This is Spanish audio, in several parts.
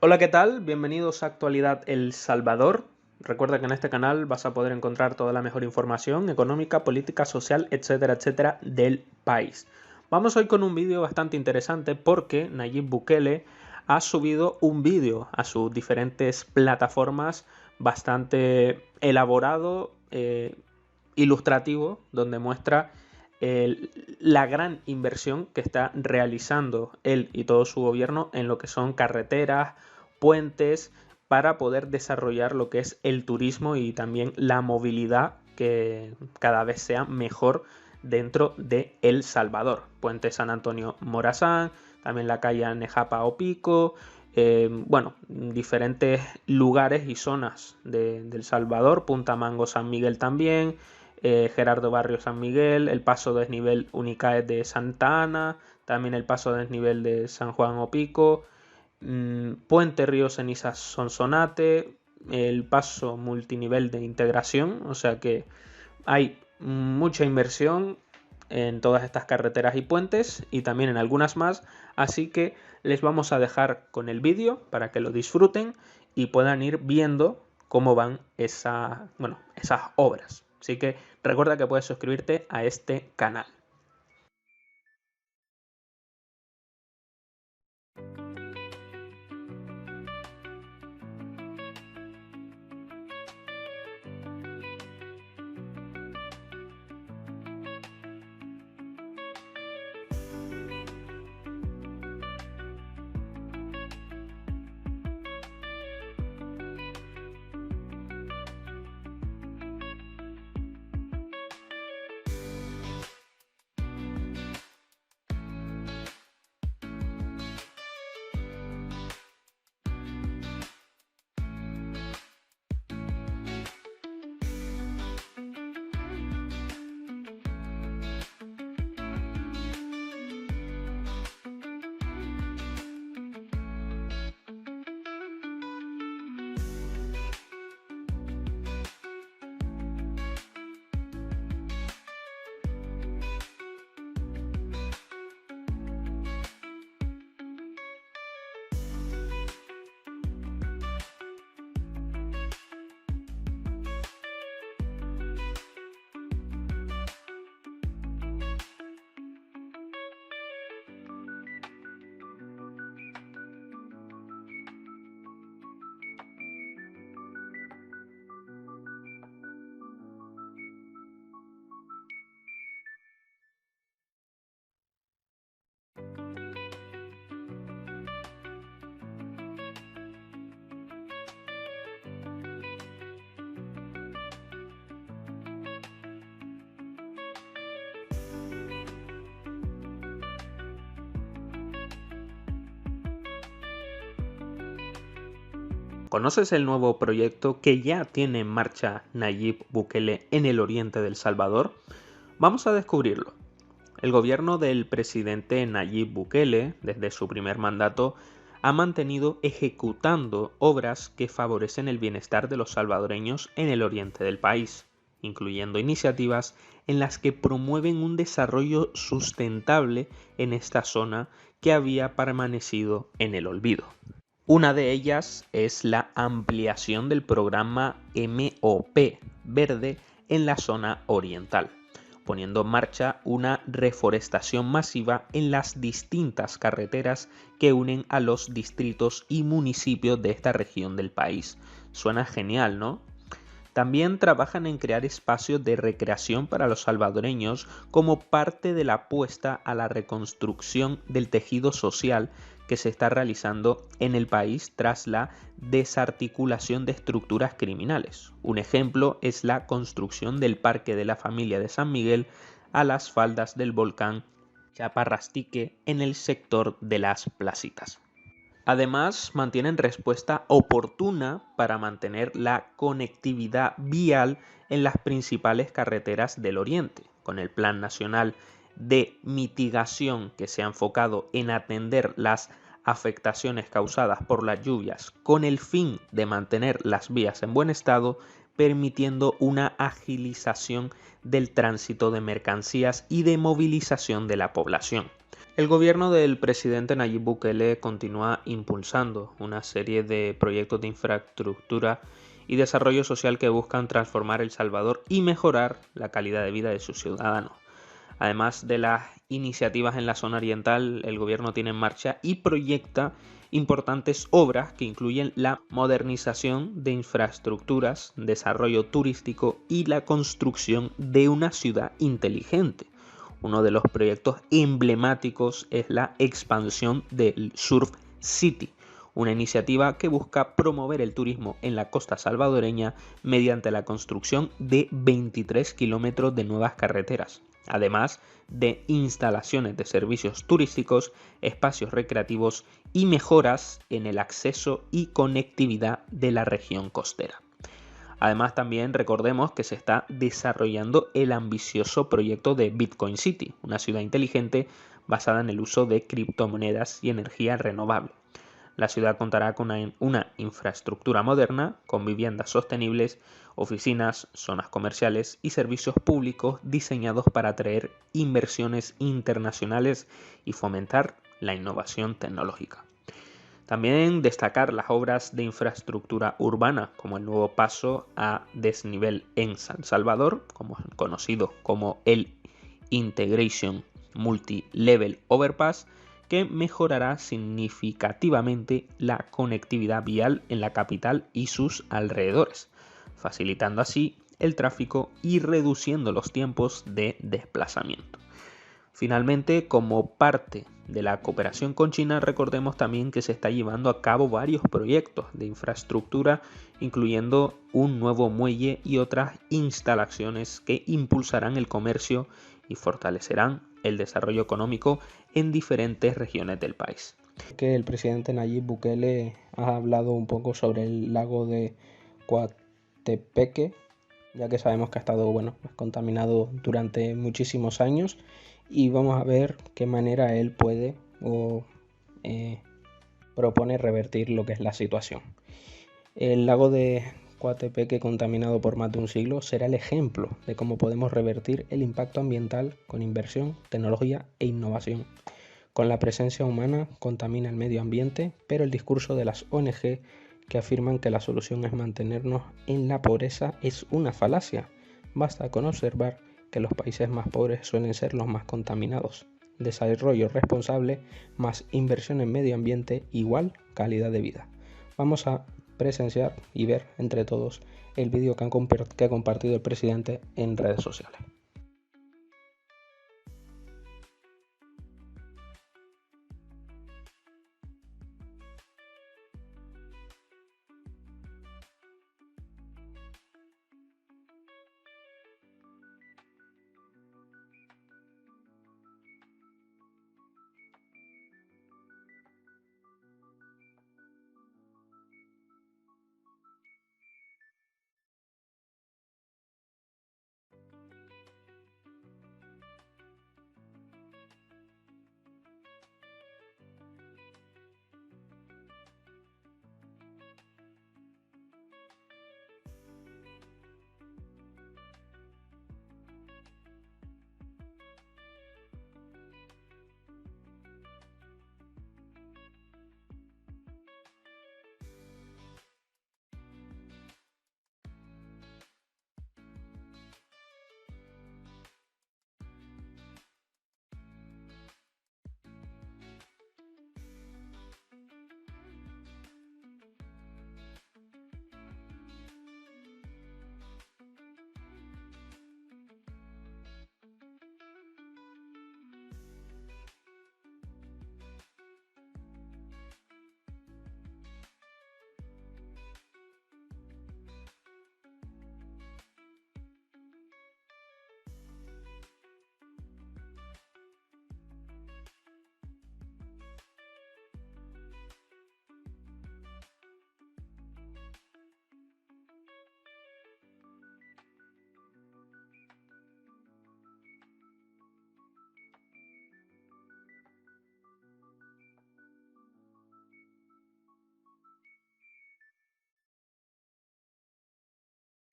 Hola, ¿qué tal? Bienvenidos a Actualidad El Salvador. Recuerda que en este canal vas a poder encontrar toda la mejor información económica, política, social, etcétera, etcétera, del país. Vamos hoy con un vídeo bastante interesante porque Nayib Bukele ha subido un vídeo a sus diferentes plataformas bastante elaborado, ilustrativo, donde muestra la gran inversión que está realizando él y todo su gobierno en lo que son carreteras, puentes, para poder desarrollar lo que es el turismo y también la movilidad que cada vez sea mejor dentro de El Salvador. Puente San Antonio Morazán, también la calle Nejapa Opico, diferentes lugares y zonas de El Salvador, Punta Mango San Miguel también, Gerardo Barrio San Miguel, el paso desnivel Unicae de Santa Ana, también el paso desnivel de San Juan Opico, Puente Río Cenizas Sonsonate, el paso multinivel de integración, o sea que hay mucha inversión en todas estas carreteras y puentes y también en algunas más, así que les vamos a dejar con el vídeo para que lo disfruten y puedan ir viendo cómo van esas obras. Así que recuerda que puedes suscribirte a este canal. ¿Conoces el nuevo proyecto que ya tiene en marcha Nayib Bukele en el oriente de El Salvador? Vamos a descubrirlo. El gobierno del presidente Nayib Bukele, desde su primer mandato, ha mantenido ejecutando obras que favorecen el bienestar de los salvadoreños en el oriente del país, incluyendo iniciativas en las que promueven un desarrollo sustentable en esta zona que había permanecido en el olvido. Una de ellas es la ampliación del programa MOP Verde en la zona oriental, poniendo en marcha una reforestación masiva en las distintas carreteras que unen a los distritos y municipios de esta región del país. Suena genial, ¿no? También trabajan en crear espacios de recreación para los salvadoreños como parte de la apuesta a la reconstrucción del tejido social que se está realizando en el país tras la desarticulación de estructuras criminales. Un ejemplo es la construcción del Parque de la Familia de San Miguel a las faldas del volcán Chaparrastique en el sector de Las Placitas. Además, mantienen respuesta oportuna para mantener la conectividad vial en las principales carreteras del oriente, con el Plan Nacional de Mitigación que se ha enfocado en atender las afectaciones causadas por las lluvias con el fin de mantener las vías en buen estado, permitiendo una agilización del tránsito de mercancías y de movilización de la población. El gobierno del presidente Nayib Bukele continúa impulsando una serie de proyectos de infraestructura y desarrollo social que buscan transformar El Salvador y mejorar la calidad de vida de sus ciudadanos. Además de las iniciativas en la zona oriental, el gobierno tiene en marcha y proyecta importantes obras que incluyen la modernización de infraestructuras, desarrollo turístico y la construcción de una ciudad inteligente. Uno de los proyectos emblemáticos es la expansión del Surf City, una iniciativa que busca promover el turismo en la costa salvadoreña mediante la construcción de 23 kilómetros de nuevas carreteras, además de instalaciones de servicios turísticos, espacios recreativos y mejoras en el acceso y conectividad de la región costera. Además, también recordemos que se está desarrollando el ambicioso proyecto de Bitcoin City, una ciudad inteligente basada en el uso de criptomonedas y energía renovable. La ciudad contará con una infraestructura moderna, con viviendas sostenibles, oficinas, zonas comerciales y servicios públicos diseñados para atraer inversiones internacionales y fomentar la innovación tecnológica. También destacar las obras de infraestructura urbana, como el nuevo paso a desnivel en San Salvador, conocido como el Integration Multi-Level Overpass, que mejorará significativamente la conectividad vial en la capital y sus alrededores, facilitando así el tráfico y reduciendo los tiempos de desplazamiento. Finalmente, como parte de la cooperación con China, recordemos también que se está llevando a cabo varios proyectos de infraestructura, incluyendo un nuevo muelle y otras instalaciones que impulsarán el comercio y fortalecerán el desarrollo económico en diferentes regiones del país. Que el presidente Nayib Bukele ha hablado un poco sobre el lago de Coatepeque, ya que sabemos que ha estado contaminado durante muchísimos años, y vamos a ver qué manera él puede o propone revertir lo que es la situación. El lago de Coatepeque, contaminado por más de un siglo, será el ejemplo de cómo podemos revertir el impacto ambiental con inversión, tecnología e innovación. Con la presencia humana contamina el medio ambiente, pero el discurso de las ONG que afirman que la solución es mantenernos en la pobreza es una falacia. Basta con observar que los países más pobres suelen ser los más contaminados. Desarrollo responsable más inversión en medio ambiente igual calidad de vida. Vamos a presenciar y ver entre todos el vídeo que ha compartido el presidente en redes sociales.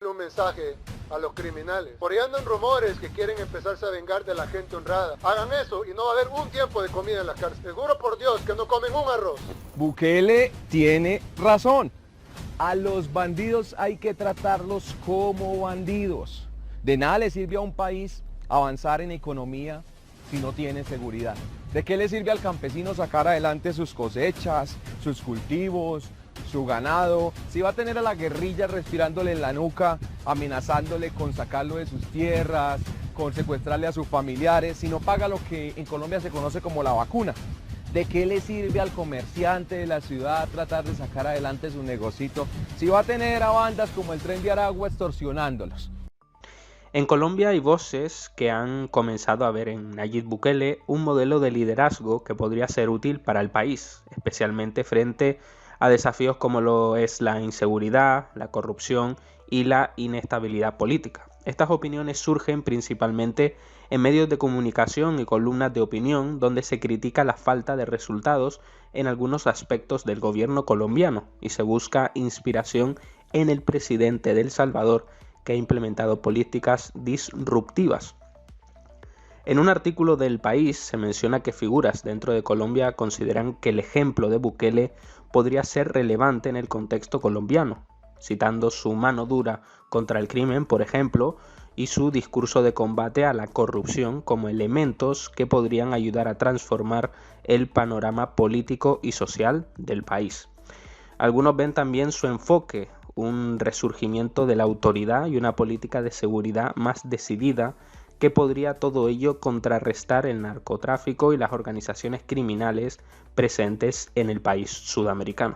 Un mensaje a los criminales. Por ahí andan rumores que quieren empezarse a vengar de la gente honrada. Hagan eso y no va a haber un tiempo de comida en la cárcel. Seguro por Dios que no comen un arroz. Bukele tiene razón. A los bandidos hay que tratarlos como bandidos. De nada le sirve a un país avanzar en economía si no tiene seguridad. ¿De qué le sirve al campesino sacar adelante sus cosechas, sus cultivos, su ganado, si va a tener a la guerrilla respirándole en la nuca, amenazándole con sacarlo de sus tierras, con secuestrarle a sus familiares, si no paga lo que en Colombia se conoce como la vacuna? ¿De qué le sirve al comerciante de la ciudad tratar de sacar adelante su negocito si va a tener a bandas como el Tren de Aragua extorsionándolos? En Colombia hay voces que han comenzado a ver en Nayib Bukele un modelo de liderazgo que podría ser útil para el país, especialmente frente a desafíos como lo es la inseguridad, la corrupción y la inestabilidad política. Estas opiniones surgen principalmente en medios de comunicación y columnas de opinión donde se critica la falta de resultados en algunos aspectos del gobierno colombiano y se busca inspiración en el presidente de El Salvador, que ha implementado políticas disruptivas. En un artículo del País se menciona que figuras dentro de Colombia consideran que el ejemplo de Bukele podría ser relevante en el contexto colombiano, citando su mano dura contra el crimen, por ejemplo, y su discurso de combate a la corrupción como elementos que podrían ayudar a transformar el panorama político y social del país. Algunos ven también su enfoque, un resurgimiento de la autoridad y una política de seguridad más decidida que podría todo ello contrarrestar el narcotráfico y las organizaciones criminales presentes en el país sudamericano.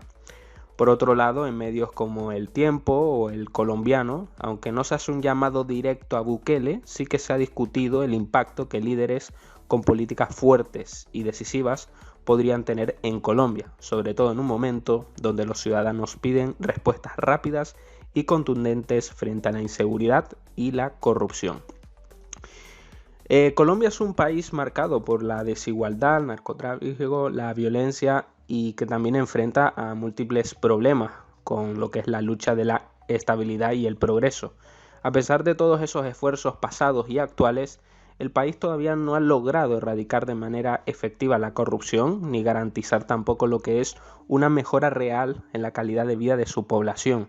Por otro lado, en medios como El Tiempo o El Colombiano, aunque no se hace un llamado directo a Bukele, sí que se ha discutido el impacto que líderes con políticas fuertes y decisivas podrían tener en Colombia, sobre todo en un momento donde los ciudadanos piden respuestas rápidas y contundentes frente a la inseguridad y la corrupción. Colombia es un país marcado por la desigualdad, el narcotráfico, la violencia y que también enfrenta a múltiples problemas con lo que es la lucha de la estabilidad y el progreso. A pesar de todos esos esfuerzos pasados y actuales, el país todavía no ha logrado erradicar de manera efectiva la corrupción ni garantizar tampoco lo que es una mejora real en la calidad de vida de su población.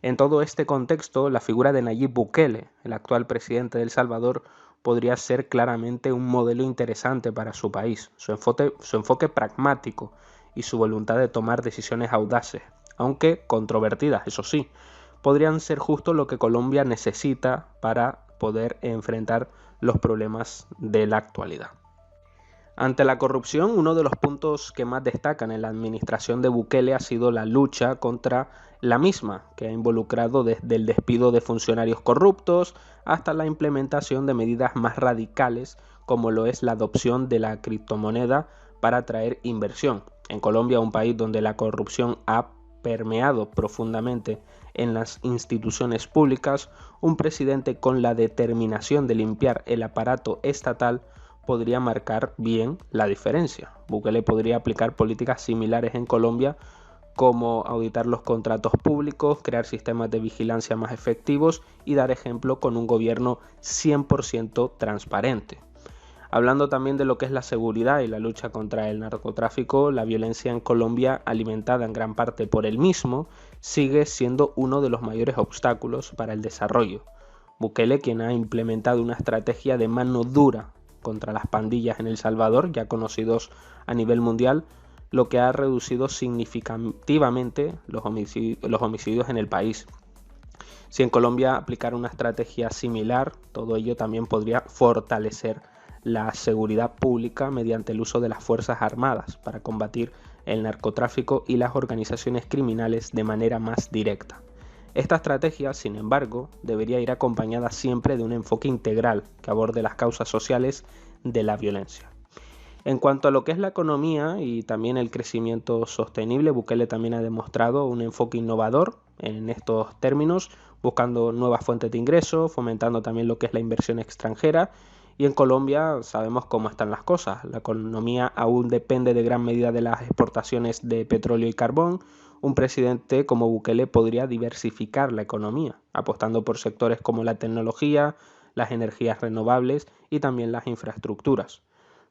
En todo este contexto, la figura de Nayib Bukele, el actual presidente de El Salvador, podría ser claramente un modelo interesante para su país. Su enfoque pragmático y su voluntad de tomar decisiones audaces, aunque controvertidas, eso sí, podrían ser justo lo que Colombia necesita para poder enfrentar los problemas de la actualidad. Ante la corrupción, uno de los puntos que más destacan en la administración de Bukele ha sido la lucha contra la misma, que ha involucrado desde el despido de funcionarios corruptos hasta la implementación de medidas más radicales, como lo es la adopción de la criptomoneda para atraer inversión. En Colombia, un país donde la corrupción ha permeado profundamente en las instituciones públicas, un presidente con la determinación de limpiar el aparato estatal podría marcar bien la diferencia. Bukele podría aplicar políticas similares en Colombia, como auditar los contratos públicos, crear sistemas de vigilancia más efectivos y dar ejemplo con un gobierno 100% transparente. Hablando también de lo que es la seguridad y la lucha contra el narcotráfico, la violencia en Colombia, alimentada en gran parte por el mismo, sigue siendo uno de los mayores obstáculos para el desarrollo. Bukele, quien ha implementado una estrategia de mano dura contra las pandillas en El Salvador, ya conocidos a nivel mundial, lo que ha reducido significativamente los homicidios en el país. Si en Colombia aplicara una estrategia similar, todo ello también podría fortalecer la seguridad pública mediante el uso de las Fuerzas Armadas para combatir el narcotráfico y las organizaciones criminales de manera más directa. Esta estrategia, sin embargo, debería ir acompañada siempre de un enfoque integral que aborde las causas sociales de la violencia. En cuanto a lo que es la economía y también el crecimiento sostenible, Bukele también ha demostrado un enfoque innovador en estos términos, buscando nuevas fuentes de ingresos, fomentando también lo que es la inversión extranjera. Y en Colombia sabemos cómo están las cosas. La economía aún depende de gran medida de las exportaciones de petróleo y carbón, Un presidente como Bukele podría diversificar la economía, apostando por sectores como la tecnología, las energías renovables y también las infraestructuras.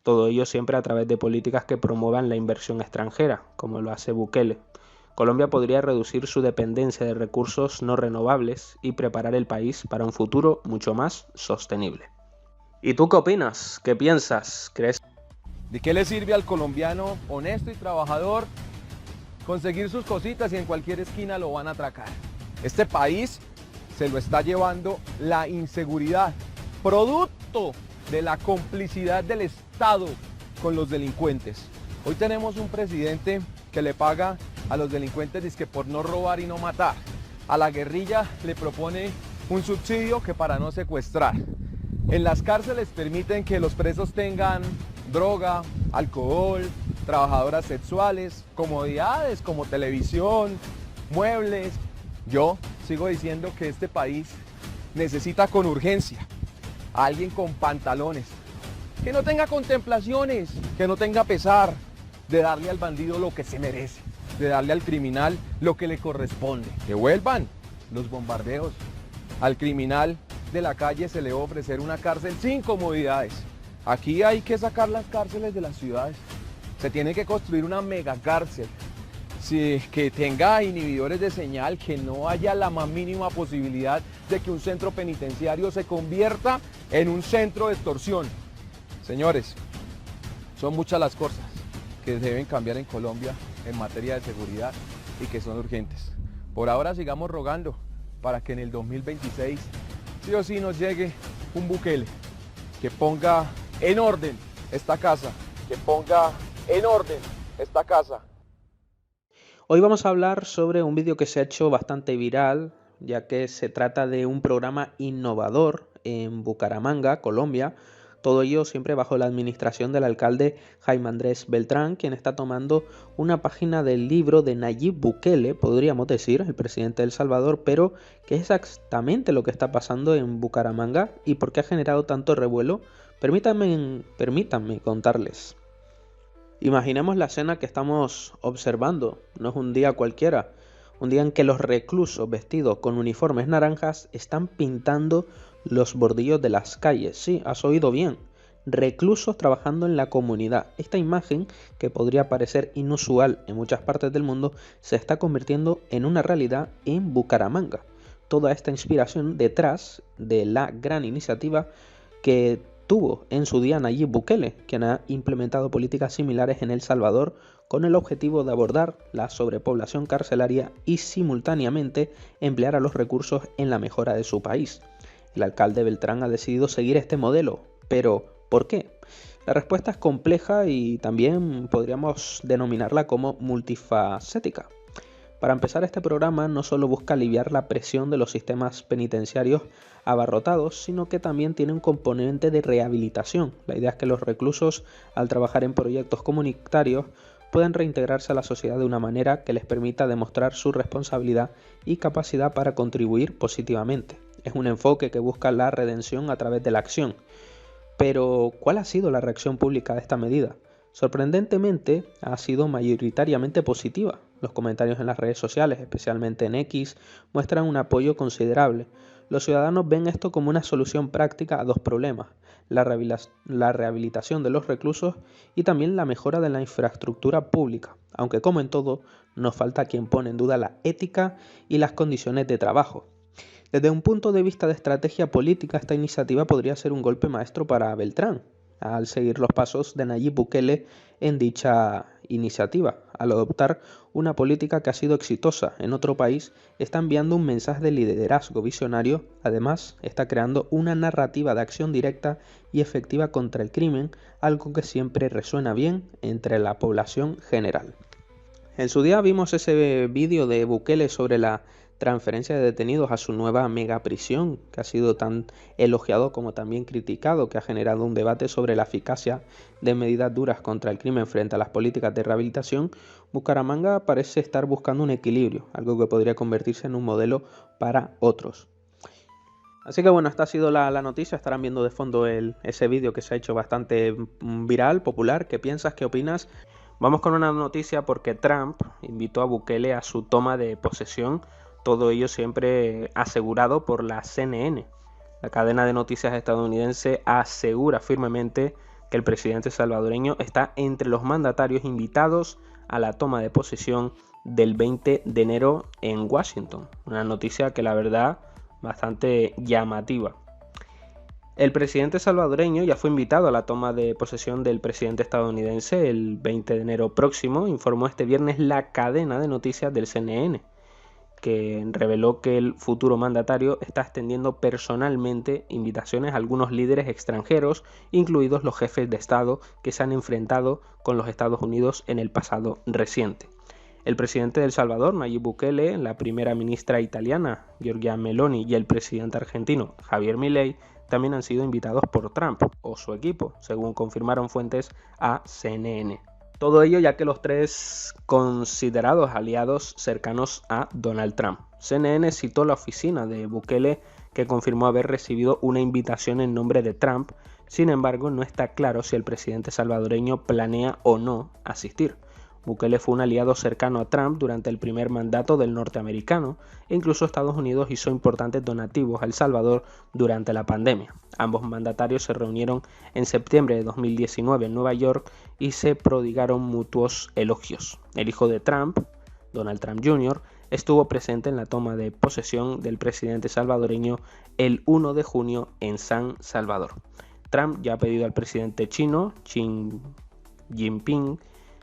Todo ello siempre a través de políticas que promuevan la inversión extranjera, como lo hace Bukele. Colombia podría reducir su dependencia de recursos no renovables y preparar el país para un futuro mucho más sostenible. ¿Y tú qué opinas? ¿Qué piensas? ¿Crees? ¿De qué le sirve al colombiano honesto y trabajador conseguir sus cositas y en cualquier esquina lo van a atracar? Este país se lo está llevando la inseguridad, producto de la complicidad del Estado con los delincuentes. Hoy tenemos un presidente que le paga a los delincuentes dizque por no robar y no matar. A la guerrilla le propone un subsidio que para no secuestrar. En las cárceles permiten que los presos tengan droga, alcohol, trabajadoras sexuales, comodidades como televisión, muebles. Yo sigo diciendo que este país necesita con urgencia a alguien con pantalones, que no tenga contemplaciones, que no tenga pesar de darle al bandido lo que se merece, de darle al criminal lo que le corresponde. Que vuelvan los bombardeos. Al criminal de la calle se le va a ofrecer una cárcel sin comodidades. Aquí hay que sacar las cárceles de las ciudades. Se tiene que construir una mega cárcel. Sí, que tenga inhibidores de señal, que no haya la más mínima posibilidad de que un centro penitenciario se convierta en un centro de extorsión. Señores, son muchas las cosas que deben cambiar en Colombia en materia de seguridad y que son urgentes. Por ahora sigamos rogando para que en el 2026 sí o sí nos llegue un Bukele que ponga en orden esta casa, que ponga en orden esta casa. Hoy vamos a hablar sobre un vídeo que se ha hecho bastante viral, ya que se trata de un programa innovador en Bucaramanga, Colombia. Todo ello siempre bajo la administración del alcalde Jaime Andrés Beltrán, quien está tomando una página del libro de Nayib Bukele, podríamos decir, el presidente de El Salvador, pero ¿qué es exactamente lo que está pasando en Bucaramanga y por qué ha generado tanto revuelo? Permítanme contarles. Imaginemos la escena que estamos observando. No es un día cualquiera, un día en que los reclusos vestidos con uniformes naranjas están pintando los bordillos de las calles. Sí, has oído bien, reclusos trabajando en la comunidad. Esta imagen, que podría parecer inusual en muchas partes del mundo, se está convirtiendo en una realidad en Bucaramanga. Toda esta inspiración detrás de la gran iniciativa que tuvo en su día Nayib Bukele, quien ha implementado políticas similares en El Salvador con el objetivo de abordar la sobrepoblación carcelaria y simultáneamente emplear a los recursos en la mejora de su país. El alcalde Beltrán ha decidido seguir este modelo, pero ¿por qué? La respuesta es compleja y también podríamos denominarla como multifacética. Para empezar, este programa no solo busca aliviar la presión de los sistemas penitenciarios abarrotados, sino que también tiene un componente de rehabilitación. La idea es que los reclusos, al trabajar en proyectos comunitarios, puedan reintegrarse a la sociedad de una manera que les permita demostrar su responsabilidad y capacidad para contribuir positivamente. Es un enfoque que busca la redención a través de la acción. Pero, ¿cuál ha sido la reacción pública de esta medida? Sorprendentemente, ha sido mayoritariamente positiva. Los comentarios en las redes sociales, especialmente en X, muestran un apoyo considerable. Los ciudadanos ven esto como una solución práctica a dos problemas: la rehabilitación de los reclusos y también la mejora de la infraestructura pública, aunque como en todo, nos falta quien pone en duda la ética y las condiciones de trabajo. Desde un punto de vista de estrategia política, esta iniciativa podría ser un golpe maestro para Beltrán, al seguir los pasos de Nayib Bukele en dicha iniciativa. Al adoptar una política que ha sido exitosa en otro país, está enviando un mensaje de liderazgo visionario. Además, está creando una narrativa de acción directa y efectiva contra el crimen, algo que siempre resuena bien entre la población general. En su día vimos ese vídeo de Bukele sobre la transferencia de detenidos a su nueva megaprisión, que ha sido tan elogiado como también criticado, que ha generado un debate sobre la eficacia de medidas duras contra el crimen frente a las políticas de rehabilitación. Bucaramanga parece estar buscando un equilibrio, algo que podría convertirse en un modelo para otros. Así que bueno, esta ha sido la noticia. Estarán viendo de fondo ese vídeo que se ha hecho bastante viral, popular. ¿Qué piensas? ¿Qué opinas? Vamos con una noticia porque Trump invitó a Bukele a su toma de posesión, todo ello siempre asegurado por la CNN. La cadena de noticias estadounidense asegura firmemente que el presidente salvadoreño está entre los mandatarios invitados a la toma de posesión del 20 de enero en Washington. Una noticia que la verdad bastante llamativa. El presidente salvadoreño ya fue invitado a la toma de posesión del presidente estadounidense el 20 de enero próximo, informó este viernes la cadena de noticias del CNN, que reveló que el futuro mandatario está extendiendo personalmente invitaciones a algunos líderes extranjeros, incluidos los jefes de Estado que se han enfrentado con los Estados Unidos en el pasado reciente. El presidente de El Salvador, Nayib Bukele, la primera ministra italiana, Giorgia Meloni, y el presidente argentino, Javier Milei, también han sido invitados por Trump o su equipo, según confirmaron fuentes a CNN. Todo ello ya que los tres considerados aliados cercanos a Donald Trump. CNN citó la oficina de Bukele, que confirmó haber recibido una invitación en nombre de Trump. Sin embargo, no está claro si el presidente salvadoreño planea o no asistir. Bukele fue un aliado cercano a Trump durante el primer mandato del norteamericano e incluso Estados Unidos hizo importantes donativos a El Salvador durante la pandemia. Ambos mandatarios se reunieron en septiembre de 2019 en Nueva York y se prodigaron mutuos elogios. El hijo de Trump, Donald Trump Jr., estuvo presente en la toma de posesión del presidente salvadoreño el 1 de junio en San Salvador. Trump ya ha pedido al presidente chino, Xi Jinping,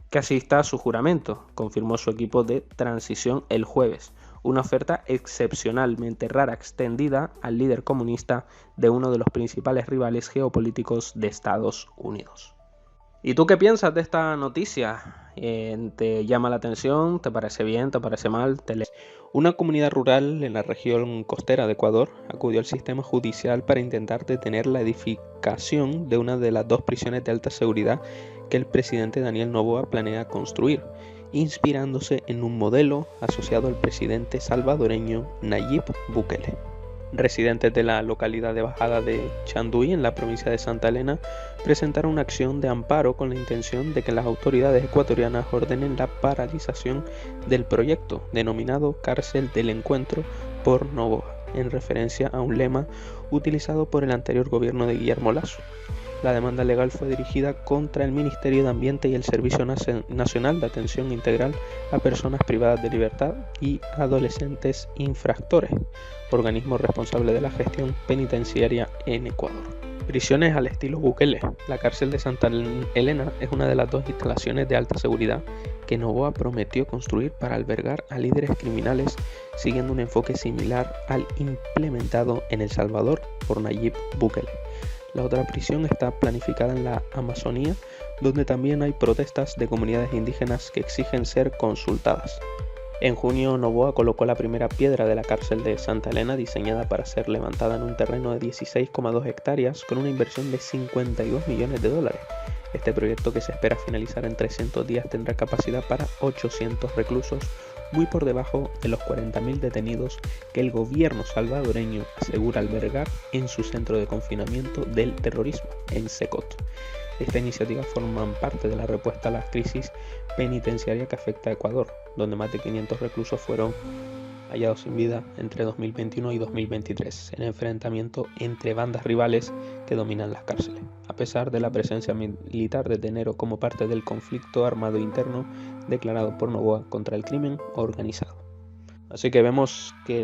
que asista a su juramento, confirmó su equipo de transición el jueves, una oferta excepcionalmente rara extendida al líder comunista de uno de los principales rivales geopolíticos de Estados Unidos. ¿Y tú qué piensas de esta noticia? ¿Te llama la atención? ¿Te parece bien? ¿Te parece mal? Una comunidad rural en la región costera de Ecuador acudió al sistema judicial para intentar detener la edificación de una de las dos prisiones de alta seguridad que el presidente Daniel Noboa planea construir, inspirándose en un modelo asociado al presidente salvadoreño Nayib Bukele. Residentes de la localidad de Bajada de Chanduí, en la provincia de Santa Elena, presentaron una acción de amparo con la intención de que las autoridades ecuatorianas ordenen la paralización del proyecto, denominado Cárcel del Encuentro por Noboa, en referencia a un lema utilizado por el anterior gobierno de Guillermo Lasso. La demanda legal fue dirigida contra el Ministerio de Ambiente y el Servicio Nacional de Atención Integral a Personas Privadas de Libertad y Adolescentes Infractores, organismo responsable de la gestión penitenciaria en Ecuador. Prisiones al estilo Bukele. La cárcel de Santa Elena es una de las dos instalaciones de alta seguridad que Noboa prometió construir para albergar a líderes criminales, siguiendo un enfoque similar al implementado en El Salvador por Nayib Bukele. La otra prisión está planificada en la Amazonía, donde también hay protestas de comunidades indígenas que exigen ser consultadas. En junio, Noboa colocó la primera piedra de la cárcel de Santa Elena, diseñada para ser levantada en un terreno de 16,2 hectáreas con una inversión de $52 millones. Este proyecto, que se espera finalizar en 300 días, tendrá capacidad para 800 reclusos, muy por debajo de los 40.000 detenidos que el gobierno salvadoreño asegura albergar en su centro de confinamiento del terrorismo, en Secot. Esta iniciativa forma parte de la respuesta a la crisis penitenciaria que afecta a Ecuador, donde más de 500 reclusos fueron hallados sin vida entre 2021 y 2023, en enfrentamiento entre bandas rivales que dominan las cárceles, a pesar de la presencia militar desde enero como parte del conflicto armado interno declarado por Noboa contra el crimen organizado. Así que vemos que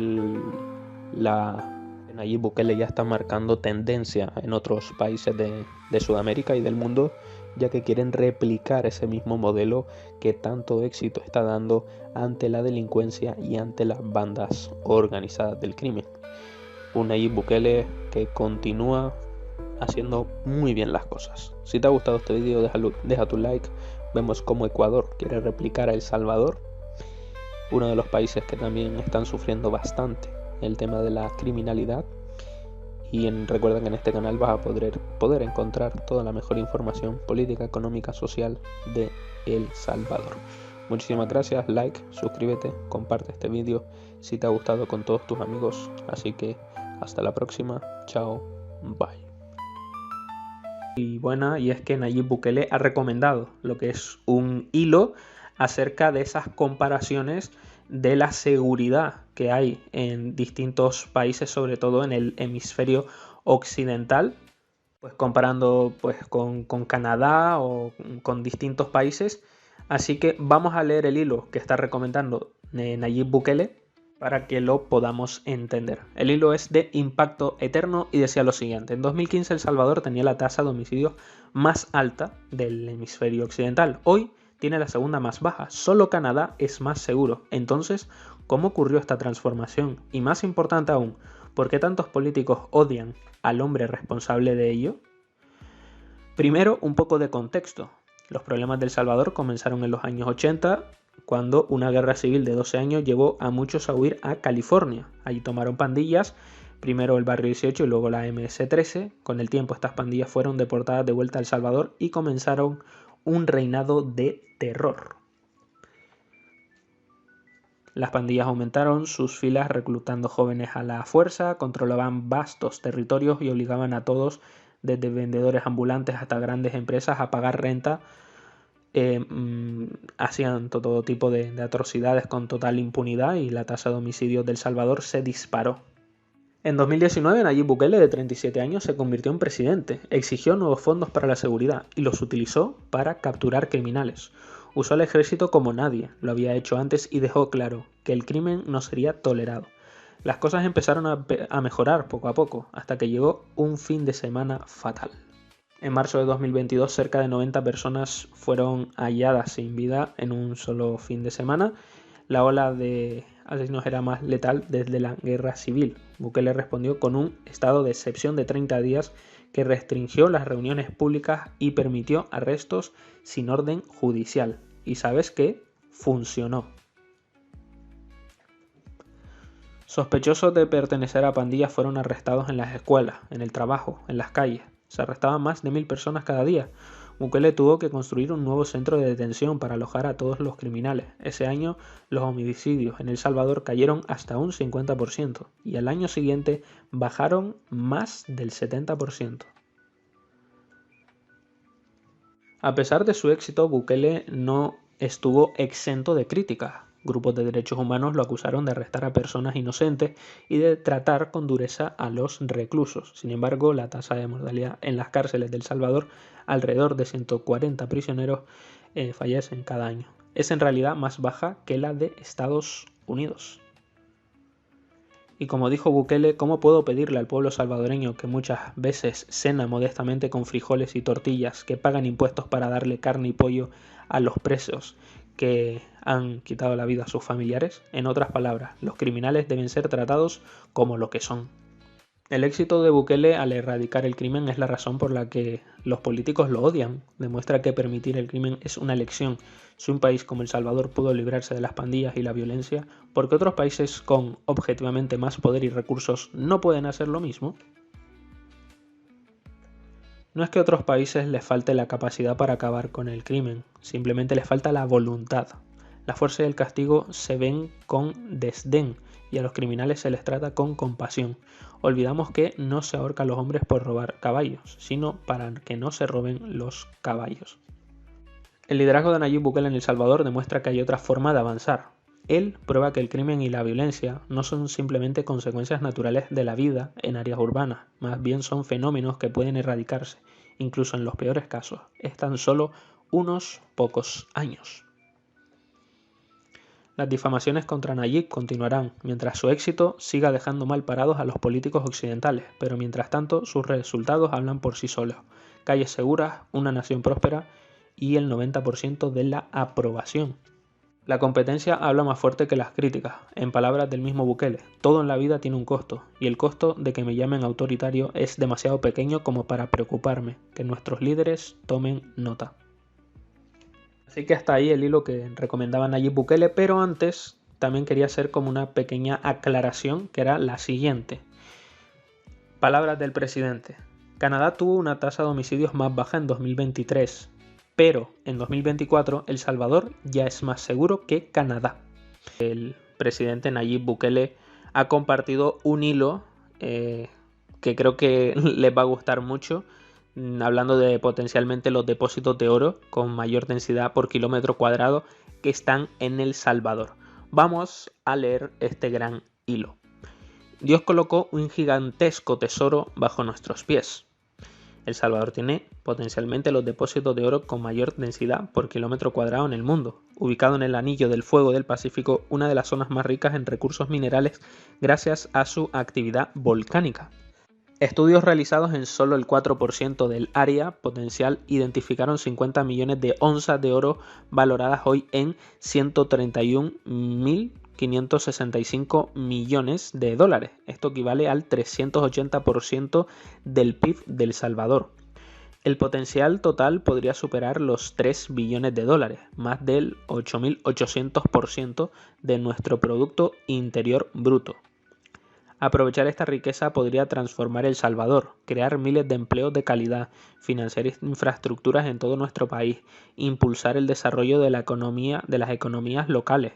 Nayib Bukele ya está marcando tendencia en otros países de Sudamérica y del mundo, ya que quieren replicar ese mismo modelo que tanto éxito está dando ante la delincuencia y ante las bandas organizadas del crimen. Un Nayib Bukele que continúa haciendo muy bien las cosas. Si te ha gustado este vídeo, deja tu like. Vemos cómo Ecuador quiere replicar a El Salvador, uno de los países que también están sufriendo bastante el tema de la criminalidad. Y recuerda que en este canal vas a poder encontrar toda la mejor información política, económica, social de El Salvador. Muchísimas gracias, like, suscríbete, comparte este vídeo si te ha gustado con todos tus amigos. Así que hasta la próxima, chao, bye. y buena, y es que Nayib Bukele ha recomendado lo que es un hilo acerca de esas comparaciones de la seguridad que hay en distintos países, sobre todo en el hemisferio occidental, pues comparando pues con Canadá o con distintos países. Así que vamos a leer el hilo que está recomendando Nayib Bukele para que lo podamos entender. El hilo es de Impacto Eterno y decía lo siguiente: en 2015 El Salvador tenía la tasa de homicidios más alta del hemisferio occidental. Hoy tiene la segunda más baja. Solo Canadá es más seguro. Entonces, ¿cómo ocurrió esta transformación? Y más importante aún, ¿por qué tantos políticos odian al hombre responsable de ello? Primero, un poco de contexto. Los problemas de El Salvador comenzaron en los años 80, cuando una guerra civil de 12 años llevó a muchos a huir a California. Allí tomaron pandillas, primero el Barrio 18 y luego la MS-13. Con el tiempo estas pandillas fueron deportadas de vuelta a El Salvador y comenzaron un reinado de terror. Las pandillas aumentaron sus filas reclutando jóvenes a la fuerza, controlaban vastos territorios y obligaban a todos, desde vendedores ambulantes hasta grandes empresas, a pagar renta. Hacían todo tipo de atrocidades con total impunidad y la tasa de homicidios de El Salvador se disparó. En 2019, Nayib Bukele, de 37 años, se convirtió en presidente, exigió nuevos fondos para la seguridad y los utilizó para capturar criminales. Usó al ejército como nadie lo había hecho antes y dejó claro que el crimen no sería tolerado. Las cosas empezaron a mejorar poco a poco, hasta que llegó un fin de semana fatal. En marzo de 2022, cerca de 90 personas fueron halladas sin vida en un solo fin de semana. La ola de asesinos era más letal desde la guerra civil. Bukele respondió con un estado de excepción de 30 días que restringió las reuniones públicas y permitió arrestos sin orden judicial. ¿Y sabes qué? Funcionó. Sospechosos de pertenecer a pandillas fueron arrestados en las escuelas, en el trabajo, en las calles. Se arrestaban más de 1000 personas cada día. Bukele tuvo que construir un nuevo centro de detención para alojar a todos los criminales. Ese año los homicidios en El Salvador cayeron hasta un 50% y al año siguiente bajaron más del 70%. A pesar de su éxito, Bukele no estuvo exento de críticas. Grupos de derechos humanos lo acusaron de arrestar a personas inocentes y de tratar con dureza a los reclusos. Sin embargo, la tasa de mortalidad en las cárceles de El Salvador, alrededor de 140 prisioneros fallecen cada año. Es en realidad más baja que la de Estados Unidos. Y como dijo Bukele, ¿cómo puedo pedirle al pueblo salvadoreño, que muchas veces cena modestamente con frijoles y tortillas, que pagan impuestos para darle carne y pollo a los presos que han quitado la vida a sus familiares? En otras palabras, los criminales deben ser tratados como lo que son. El éxito de Bukele al erradicar el crimen es la razón por la que los políticos lo odian. Demuestra que permitir el crimen es una elección. Si un país como El Salvador pudo librarse de las pandillas y la violencia, ¿por qué otros países con objetivamente más poder y recursos no pueden hacer lo mismo? No es que a otros países les falte la capacidad para acabar con el crimen, simplemente les falta la voluntad. La fuerza y el castigo se ven con desdén y a los criminales se les trata con compasión. Olvidamos que no se ahorca a los hombres por robar caballos, sino para que no se roben los caballos. El liderazgo de Nayib Bukele en El Salvador demuestra que hay otra forma de avanzar. Él prueba que el crimen y la violencia no son simplemente consecuencias naturales de la vida en áreas urbanas, más bien son fenómenos que pueden erradicarse, incluso en los peores casos, en tan solo unos pocos años. Las difamaciones contra Nayib continuarán, mientras su éxito siga dejando mal parados a los políticos occidentales, pero mientras tanto sus resultados hablan por sí solos. Calles seguras, una nación próspera y el 90% de la aprobación. La competencia habla más fuerte que las críticas. En palabras del mismo Bukele, todo en la vida tiene un costo, y el costo de que me llamen autoritario es demasiado pequeño como para preocuparme. Que nuestros líderes tomen nota. Así que hasta ahí el hilo que recomendaba Nayib Bukele, pero antes también quería hacer como una pequeña aclaración, que era la siguiente. Palabras del presidente. Canadá tuvo una tasa de homicidios más baja en 2023, pero en 2024 El Salvador ya es más seguro que Canadá. El presidente Nayib Bukele ha compartido un hilo que creo que les va a gustar mucho, hablando de potencialmente los depósitos de oro con mayor densidad por kilómetro cuadrado que están en El Salvador. Vamos a leer este gran hilo. Dios colocó un gigantesco tesoro bajo nuestros pies. El Salvador tiene potencialmente los depósitos de oro con mayor densidad por kilómetro cuadrado en el mundo, ubicado en el Anillo del Fuego del Pacífico, una de las zonas más ricas en recursos minerales gracias a su actividad volcánica. Estudios realizados en solo el 4% del área potencial identificaron 50 millones de onzas de oro valoradas hoy en 131.565 millones de dólares. Esto equivale al 380% del PIB de El Salvador. El potencial total podría superar los 3 billones de dólares, más del 8.800% de nuestro Producto Interior Bruto. Aprovechar esta riqueza podría transformar El Salvador, crear miles de empleos de calidad, financiar infraestructuras en todo nuestro país, impulsar el desarrollo de las economías locales,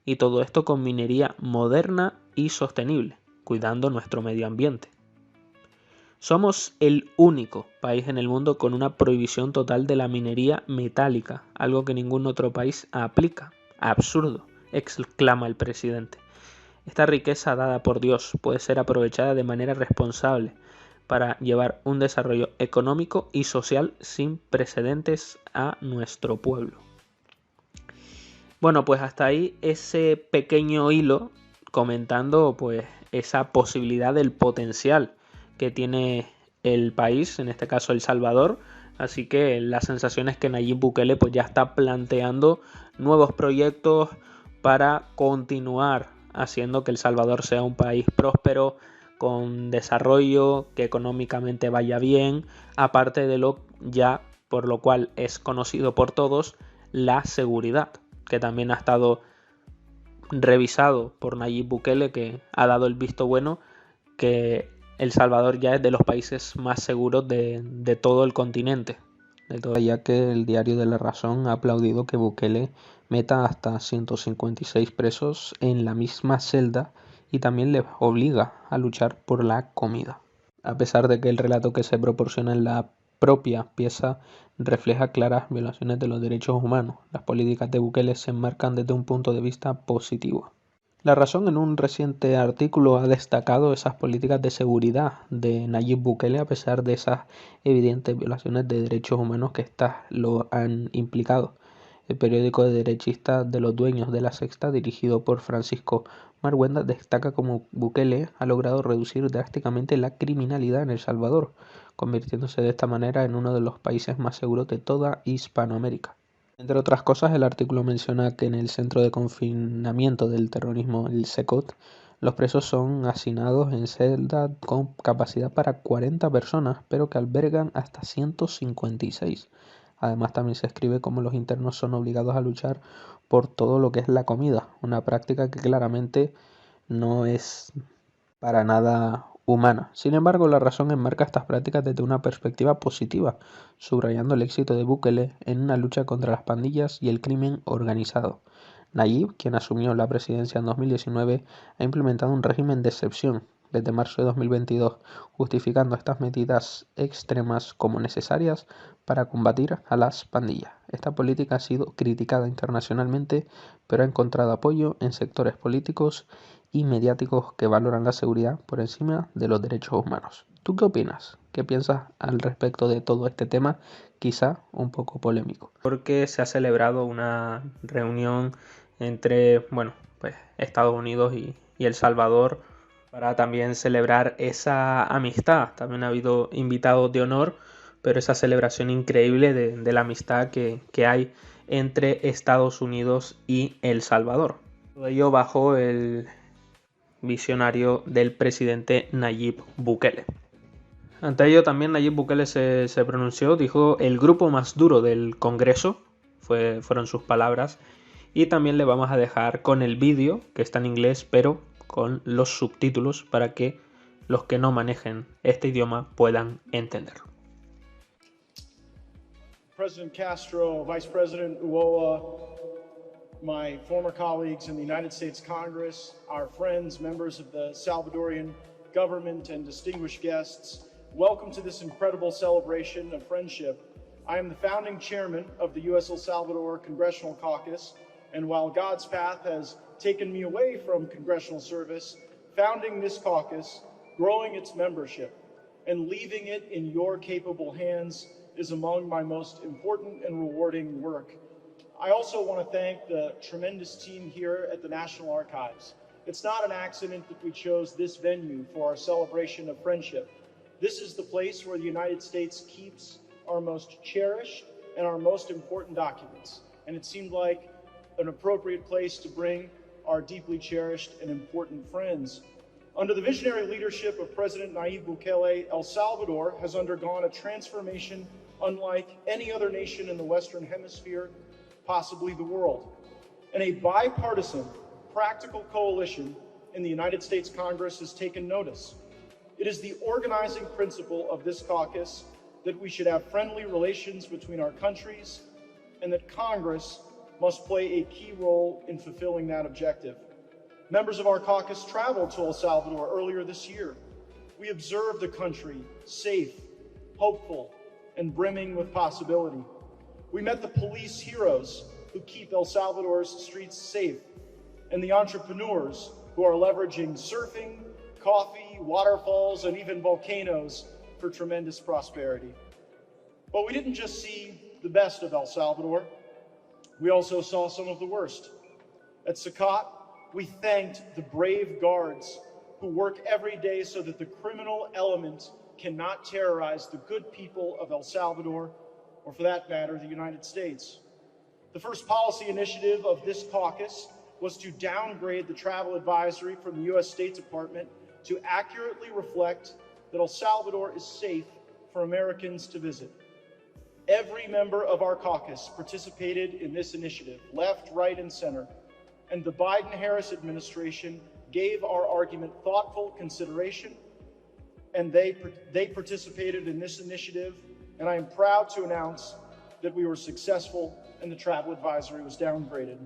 y todo esto con minería moderna y sostenible, cuidando nuestro medio ambiente. Somos el único país en el mundo con una prohibición total de la minería metálica, algo que ningún otro país aplica. Absurdo, exclama el presidente. Esta riqueza dada por Dios puede ser aprovechada de manera responsable para llevar un desarrollo económico y social sin precedentes a nuestro pueblo. Bueno, pues hasta ahí ese pequeño hilo comentando pues esa posibilidad del potencial que tiene el país, en este caso El Salvador. Así que la sensación es que Nayib Bukele pues ya está planteando nuevos proyectos para continuar haciendo que El Salvador sea un país próspero, con desarrollo, que económicamente vaya bien, aparte de lo ya por lo cual es conocido por todos, la seguridad, que también ha estado revisado por Nayib Bukele, que ha dado el visto bueno, que El Salvador ya es de los países más seguros de todo el continente. Ya que el diario de La Razón ha aplaudido que Bukele meta hasta 156 presos en la misma celda y también les obliga a luchar por la comida. A pesar de que el relato que se proporciona en la propia pieza refleja claras violaciones de los derechos humanos, las políticas de Bukele se enmarcan desde un punto de vista positivo. La Razón en un reciente artículo ha destacado esas políticas de seguridad de Nayib Bukele a pesar de esas evidentes violaciones de derechos humanos que éstas lo han implicado. El periódico de derechista de los Dueños de la Sexta, dirigido por Francisco Marhuenda, destaca cómo Bukele ha logrado reducir drásticamente la criminalidad en El Salvador, convirtiéndose de esta manera en uno de los países más seguros de toda Hispanoamérica. Entre otras cosas, el artículo menciona que en el Centro de Confinamiento del Terrorismo, el CECOT, los presos son hacinados en celdas con capacidad para 40 personas, pero que albergan hasta 156. Además, también se escribe cómo los internos son obligados a luchar por todo lo que es la comida, una práctica que claramente no es para nada humana. Sin embargo, La Razón enmarca estas prácticas desde una perspectiva positiva, subrayando el éxito de Bukele en una lucha contra las pandillas y el crimen organizado. Nayib, quien asumió la presidencia en 2019, ha implementado un régimen de excepción desde marzo de 2022, justificando estas medidas extremas como necesarias para combatir a las pandillas. Esta política ha sido criticada internacionalmente, pero ha encontrado apoyo en sectores políticos y mediáticos que valoran la seguridad por encima de los derechos humanos. ¿Tú qué opinas? ¿Qué piensas al respecto de todo este tema? Quizá un poco polémico. Porque se ha celebrado una reunión entre Estados Unidos y El Salvador para también celebrar esa amistad. También ha habido invitados de honor, pero esa celebración increíble de la amistad que hay entre Estados Unidos y El Salvador. Todo ello bajo el visionario del presidente Nayib Bukele. Ante ello también Nayib Bukele se pronunció, dijo el grupo más duro del Congreso, fueron sus palabras, y también le vamos a dejar con el vídeo, que está en inglés, pero con los subtítulos para que los que no manejen este idioma puedan entenderlo. President Castro, Vice President Ulloa, my former colleagues in the United States Congress, our friends, members of the Salvadorian government, and distinguished guests, welcome to this incredible celebration of friendship. I am the founding chairman of the U.S. El Salvador Congressional Caucus, and while God's path has taken me away from congressional service, founding this caucus, growing its membership, and leaving it in your capable hands is among my most important and rewarding work. I also want to thank the tremendous team here at the National Archives. It's not an accident that we chose this venue for our celebration of friendship. This is the place where the United States keeps our most cherished and our most important documents, and it seemed like an appropriate place to bring our deeply cherished and important friends. Under the visionary leadership of President Nayib Bukele, El Salvador has undergone a transformation unlike any other nation in the Western Hemisphere, possibly the world. And a bipartisan, practical coalition in the United States Congress has taken notice. It is the organizing principle of this caucus that we should have friendly relations between our countries and that Congress must play a key role in fulfilling that objective. Members of our caucus traveled to El Salvador earlier this year. We observed a country safe, hopeful, and brimming with possibility. We met the police heroes who keep El Salvador's streets safe, and the entrepreneurs who are leveraging surfing, coffee, waterfalls, and even volcanoes for tremendous prosperity. But we didn't just see the best of El Salvador. We also saw some of the worst. At Sacat, we thanked the brave guards who work every day so that the criminal element cannot terrorize the good people of El Salvador, or for that matter, the United States. The first policy initiative of this caucus was to downgrade the travel advisory from the U.S. State Department to accurately reflect that El Salvador is safe for Americans to visit. Every member of our caucus participated in this initiative, left, right, and center, and the Biden-Harris administration gave our argument thoughtful consideration, and they participated in this initiative, and I am proud to announce that we were successful and the travel advisory was downgraded.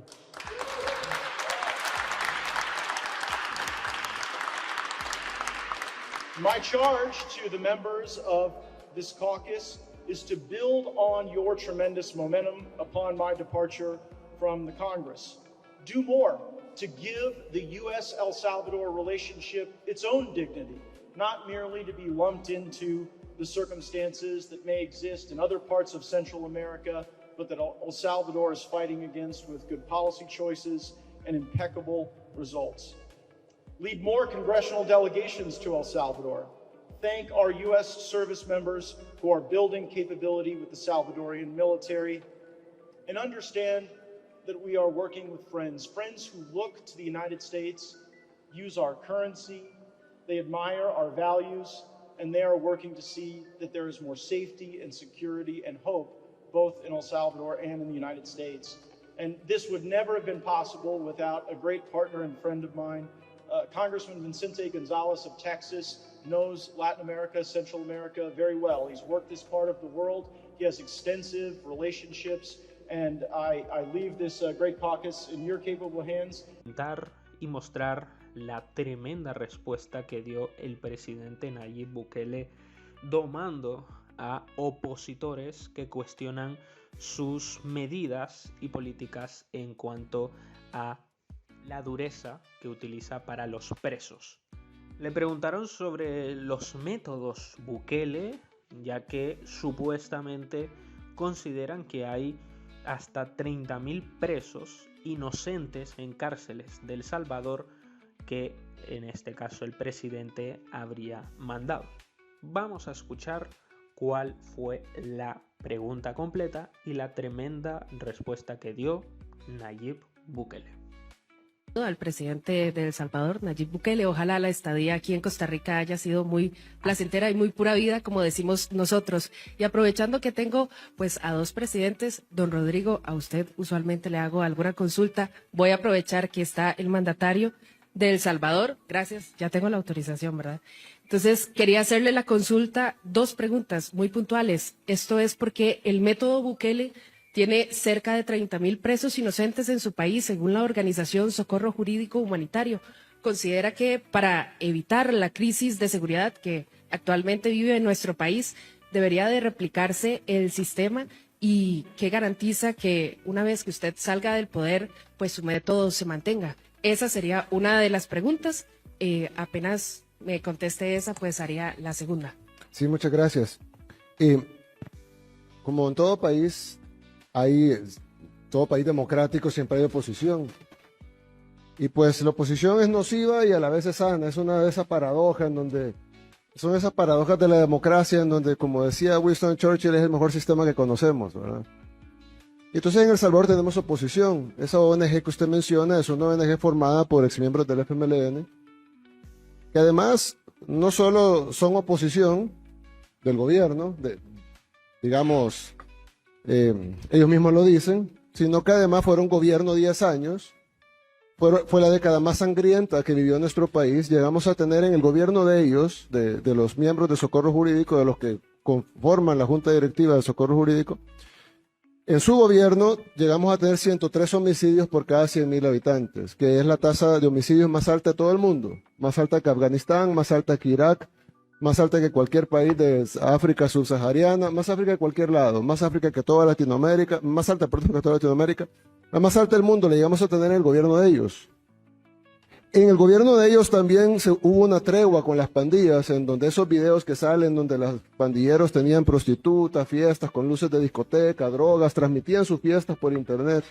My charge to the members of this caucus is to build on your tremendous momentum upon my departure from the Congress. Do more to give the U.S.-El Salvador relationship its own dignity, not merely to be lumped into the circumstances that may exist in other parts of Central America, but that El Salvador is fighting against with good policy choices and impeccable results. Lead more congressional delegations to El Salvador. Thank our U.S. service members who are building capability with the Salvadorian military, and understand that we are working with friends who look to the United States, use our currency, they admire our values, and they are working to see that there is more safety and security and hope both in El Salvador and in the United States. And this would never have been possible without a great partner and friend of mine. Congressman Vicente Gonzalez of Texas knows Latin America, Central America very well. He's worked this part of the world. He has extensive relationships, and I leave this great caucus in your capable hands. Y mostrar la tremenda respuesta que dio el presidente Nayib Bukele domando a opositores que cuestionan sus medidas y políticas en cuanto a la dureza que utiliza para los presos. Le preguntaron sobre los métodos Bukele, ya que supuestamente consideran que hay hasta 30.000 presos inocentes en cárceles de El Salvador que en este caso el presidente habría mandado. Vamos a escuchar cuál fue la pregunta completa y la tremenda respuesta que dio Nayib Bukele. Al presidente de El Salvador, Nayib Bukele, ojalá la estadía aquí en Costa Rica haya sido muy placentera y muy pura vida, como decimos nosotros. Y aprovechando que tengo pues a dos presidentes, don Rodrigo, a usted usualmente le hago alguna consulta, voy a aprovechar que está el mandatario de El Salvador, gracias, ya tengo la autorización, ¿verdad? Entonces, quería hacerle la consulta, dos preguntas muy puntuales. Esto es porque el método Bukele tiene cerca de 30.000 presos inocentes en su país, según la organización Socorro Jurídico Humanitario. considera que para evitar la crisis de seguridad que actualmente vive en nuestro país, debería de replicarse el sistema y qué garantiza que una vez que usted salga del poder, pues su método se mantenga. Esa sería una de las preguntas. Apenas me conteste esa, pues haría la segunda. Sí, muchas gracias. Como en todo país, todo país democrático siempre hay oposición. Y pues la oposición es nociva y a la vez es sana. Es una de esas paradojas son esas paradojas de la democracia en donde, como decía Winston Churchill, es el mejor sistema que conocemos, ¿verdad? Y entonces en El Salvador tenemos oposición. Esa ONG que usted menciona es una ONG formada por exmiembros del FMLN, que además no solo son oposición del gobierno, digamos, ellos mismos lo dicen, sino que además fueron gobierno 10 años. Fue la década más sangrienta que vivió nuestro país. Llegamos a tener en el gobierno de ellos, de los miembros de Socorro Jurídico, de los que conforman la Junta Directiva de Socorro Jurídico, en su gobierno llegamos a tener 103 homicidios por cada 100.000 habitantes, que es la tasa de homicidios más alta de todo el mundo, más alta que Afganistán, más alta que Irak, más alta que cualquier país de África subsahariana, más África que cualquier lado, más África que toda Latinoamérica, más alta, perdón, que toda Latinoamérica. La más alta del mundo la llegamos a tener en el gobierno de ellos. En el gobierno de ellos también hubo una tregua con las pandillas, en donde esos videos que salen, donde los pandilleros tenían prostitutas, fiestas con luces de discoteca, drogas, transmitían sus fiestas por internet.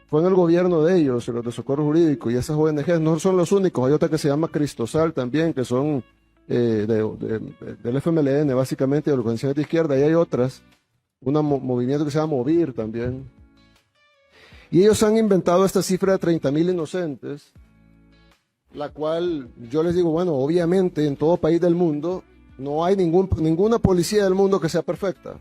Fue en el gobierno de ellos, los de Socorro Jurídico, y esas ONGs no son los únicos. Hay otra que se llama Cristosal también, que son del FMLN, básicamente, de organizaciones de izquierda, y hay otras, un movimiento que se llama Movir también. Y ellos han inventado esta cifra de 30.000 inocentes, la cual yo les digo, bueno, obviamente en todo país del mundo no hay ninguna policía del mundo que sea perfecta.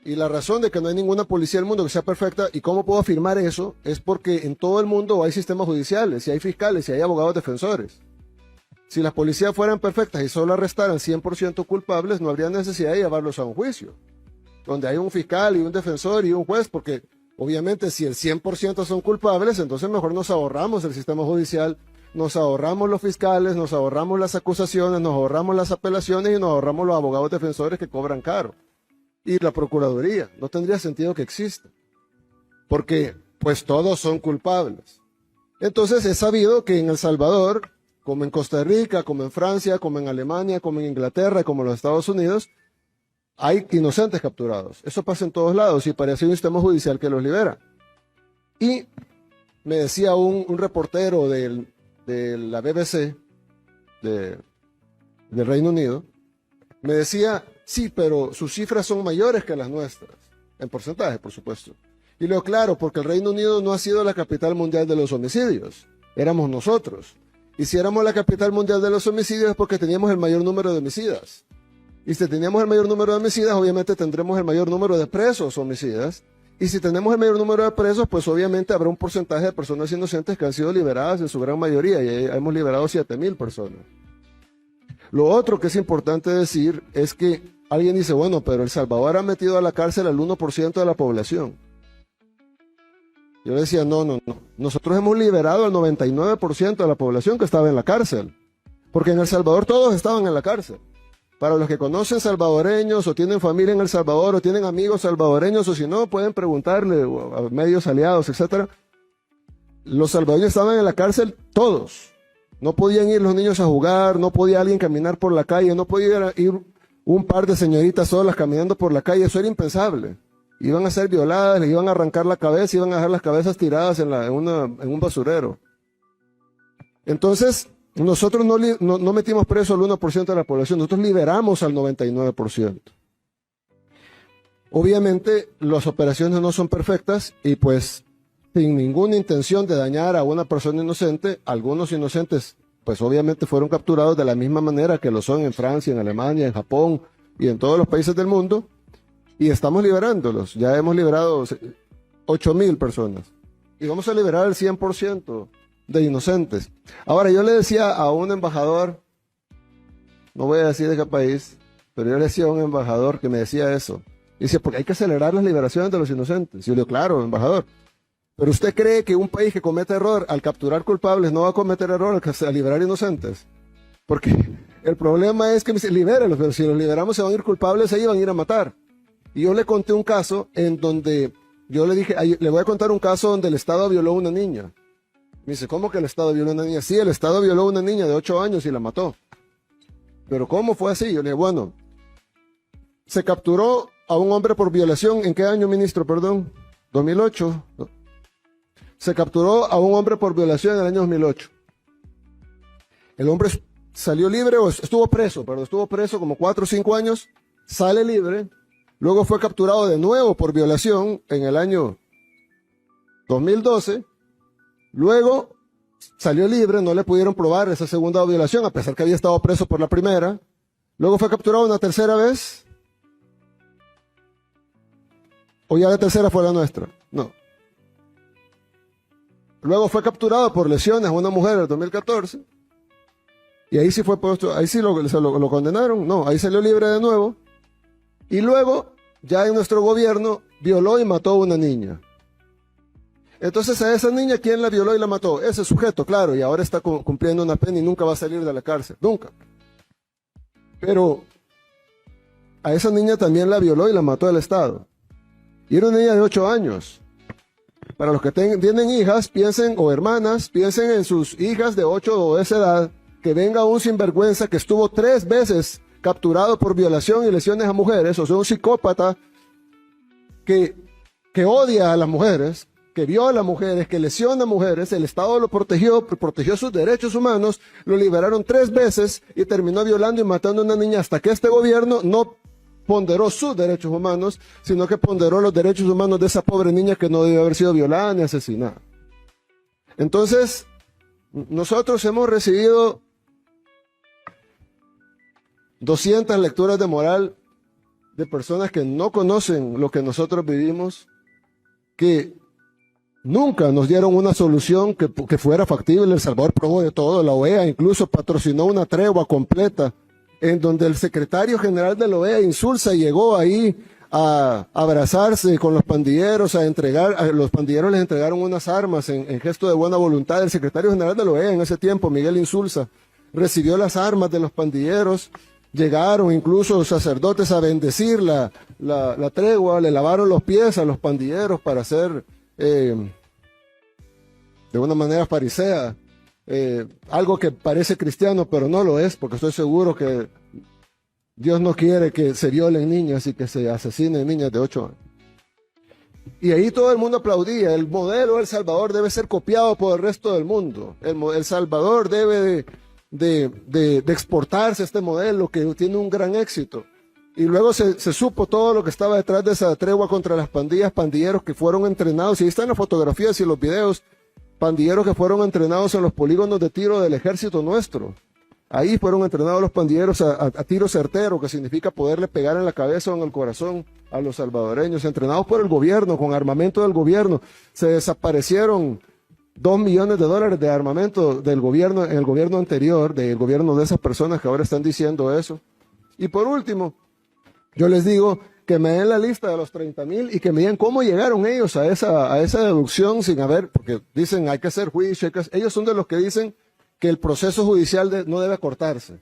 Y la razón de que no hay ninguna policía del mundo que sea perfecta, y cómo puedo afirmar eso, es porque en todo el mundo hay sistemas judiciales, y hay fiscales, y hay abogados defensores. Si las policías fueran perfectas y solo arrestaran 100% culpables, no habría necesidad de llevarlos a un juicio, donde hay un fiscal y un defensor y un juez, porque obviamente si el 100% son culpables, entonces mejor nos ahorramos el sistema judicial, nos ahorramos los fiscales, nos ahorramos las acusaciones, nos ahorramos las apelaciones y nos ahorramos los abogados defensores que cobran caro. Y la Procuraduría, no tendría sentido que exista, porque pues todos son culpables. Entonces es sabido que en El Salvador, como en Costa Rica, como en Francia, como en Alemania, como en Inglaterra, como en los Estados Unidos, hay inocentes capturados. Eso pasa en todos lados y parece un sistema judicial que los libera. Y me decía un reportero de la BBC del Reino Unido, me decía, sí, pero sus cifras son mayores que las nuestras, en porcentaje, por supuesto. Y lo claro, porque el Reino Unido no ha sido la capital mundial de los homicidios, éramos nosotros. Y si éramos la capital mundial de los homicidios es porque teníamos el mayor número de homicidas. Y si teníamos el mayor número de homicidas, obviamente tendremos el mayor número de presos homicidas. Y si tenemos el mayor número de presos, pues obviamente habrá un porcentaje de personas inocentes que han sido liberadas en su gran mayoría, y hemos liberado 7.000 personas. Lo otro que es importante decir es que alguien dice, bueno, pero El Salvador ha metido a la cárcel al 1% de la población. Yo decía, no. Nosotros hemos liberado al 99% de la población que estaba en la cárcel. Porque en El Salvador todos estaban en la cárcel. Para los que conocen salvadoreños o tienen familia en El Salvador o tienen amigos salvadoreños, o si no, pueden preguntarle a medios aliados, etc. Los salvadoreños estaban en la cárcel todos. No podían ir los niños a jugar, no podía alguien caminar por la calle, no podía ir un par de señoritas solas caminando por la calle, eso era impensable. Iban a ser violadas, les iban a arrancar la cabeza, iban a dejar las cabezas tiradas en un basurero. Entonces, nosotros no metimos preso al 1% de la población, nosotros liberamos al 99%. Obviamente, las operaciones no son perfectas y pues sin ninguna intención de dañar a una persona inocente, algunos inocentes pues obviamente fueron capturados de la misma manera que lo son en Francia, en Alemania, en Japón y en todos los países del mundo, y estamos liberándolos. Ya hemos liberado 8.000 personas y vamos a liberar el 100% de inocentes. Ahora, yo le decía a un embajador, no voy a decir de qué país, pero yo le decía a un embajador que me decía eso. Dice, porque hay que acelerar las liberaciones de los inocentes. Y yo le digo, claro, embajador, Pero usted cree que un país que comete error al capturar culpables no va a cometer error al liberar inocentes. Porque el problema es que libérenlos, pero si los liberamos se van a ir culpables, ellos van a ir a matar. Y yo le conté un caso en donde yo le dije, le voy a contar un caso donde el Estado violó a una niña. Me dice, ¿cómo que el Estado violó a una niña? Sí, el Estado violó a una niña de 8 años y la mató. Pero ¿cómo fue así? Yo le dije, bueno, se capturó a un hombre por violación. ¿En qué año, ministro? Perdón. 2008. Se capturó a un hombre por violación en el año 2008. El hombre salió libre, o estuvo preso como 4 o 5 años, sale libre, luego fue capturado de nuevo por violación en el año 2012, luego salió libre, no le pudieron probar esa segunda violación, a pesar que había estado preso por la primera, luego fue capturado una tercera vez, o ya la tercera fue la nuestra, no. Luego fue capturado por lesiones a una mujer en el 2014, y ahí sí fue puesto, ahí sí lo condenaron, no, ahí salió libre de nuevo, y luego, ya en nuestro gobierno, violó y mató a una niña. Entonces a esa niña, ¿quién la violó y la mató? Ese sujeto, claro, y ahora está cumpliendo una pena y nunca va a salir de la cárcel, nunca. Pero a esa niña también la violó y la mató el Estado. Y era una niña de 8 años. Para los que tienen hijas, piensen, o hermanas, piensen en sus hijas de 8 o de esa edad, que venga un sinvergüenza que estuvo 3 veces capturado por violación y lesiones a mujeres, o sea, un psicópata que odia a las mujeres, que viola a mujeres, que lesiona a mujeres, el Estado lo protegió sus derechos humanos, lo liberaron 3 veces y terminó violando y matando a una niña hasta que este gobierno no ponderó sus derechos humanos, sino que ponderó los derechos humanos de esa pobre niña que no debió haber sido violada ni asesinada. Entonces, nosotros hemos recibido 200 lecturas de moral de personas que no conocen lo que nosotros vivimos, que nunca nos dieron una solución que fuera factible. El Salvador probó de todo, la OEA incluso patrocinó una tregua completa, en donde el secretario general de la OEA, Insulza, llegó ahí a abrazarse con los pandilleros, a los pandilleros les entregaron unas armas en gesto de buena voluntad. El secretario general de la OEA en ese tiempo, Miguel Insulza, recibió las armas de los pandilleros, llegaron incluso los sacerdotes a bendecir la tregua, le lavaron los pies a los pandilleros para hacer, de una manera farisea, algo que parece cristiano, pero no lo es, porque estoy seguro que Dios no quiere que se violen niñas y que se asesinen niñas de 8 años. Y ahí todo el mundo aplaudía. El modelo de El Salvador debe ser copiado por el resto del mundo. El Salvador debe de exportarse este modelo que tiene un gran éxito. Y luego se supo todo lo que estaba detrás de esa tregua contra las pandillas, pandilleros que fueron entrenados, y ahí están las fotografías y los videos, pandilleros que fueron entrenados en los polígonos de tiro del ejército nuestro. Ahí fueron entrenados los pandilleros a tiro certero, que significa poderle pegar en la cabeza o en el corazón a los salvadoreños, entrenados por el gobierno, con armamento del gobierno. Se desaparecieron $2 millones de armamento del gobierno, en el gobierno anterior, del gobierno de esas personas que ahora están diciendo eso. Y por último, yo les digo que me den la lista de los 30,000 y que me digan cómo llegaron ellos a esa deducción sin haber, porque dicen hay que hacer juicio, ellos son de los que dicen que el proceso judicial no debe cortarse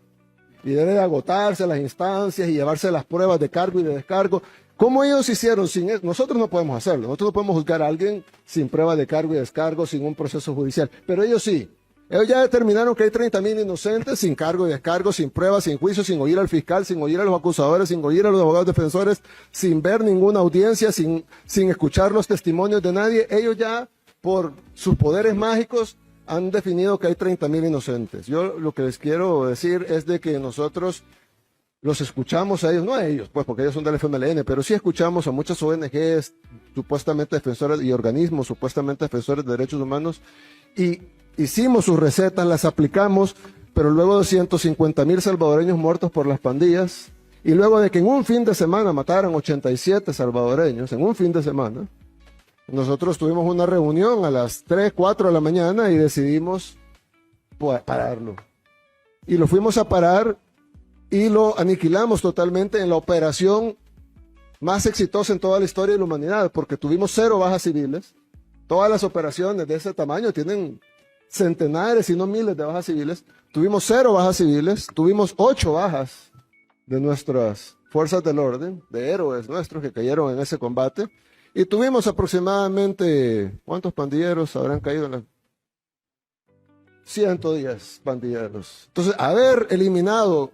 y debe de agotarse las instancias y llevarse las pruebas de cargo y de descargo. ¿Cómo ellos hicieron sin eso? Nosotros no podemos hacerlo, nosotros no podemos juzgar a alguien sin prueba de cargo y descargo, sin un proceso judicial, pero ellos sí. Ellos ya determinaron que hay 30,000 inocentes sin cargo y descargo, sin pruebas, sin juicio, sin oír al fiscal, sin oír a los acusadores, sin oír a los abogados defensores, sin ver ninguna audiencia, sin escuchar los testimonios de nadie. Ellos ya, por sus poderes mágicos, han definido que hay 30,000 inocentes. Yo lo que les quiero decir es de que nosotros los escuchamos a ellos, no a ellos, pues porque ellos son del FMLN, pero sí escuchamos a muchas ONGs, supuestamente defensoras y organismos, supuestamente defensores de derechos humanos, y hicimos sus recetas, las aplicamos, pero luego de 150,000 salvadoreños muertos por las pandillas, y luego de que en un fin de semana mataran 87 salvadoreños, en un fin de semana, nosotros tuvimos una reunión a las 3, 4 de la mañana y decidimos pararlo. Y lo fuimos a parar y lo aniquilamos totalmente en la operación más exitosa en toda la historia de la humanidad, porque tuvimos 0 bajas civiles, Todas las operaciones de ese tamaño tienen centenares, si no miles de bajas civiles. Tuvimos 0 bajas civiles, tuvimos 8 bajas de nuestras fuerzas del orden, de héroes nuestros que cayeron en ese combate. Y tuvimos aproximadamente, ¿cuántos pandilleros habrán caído en la 110 pandilleros? Entonces, haber eliminado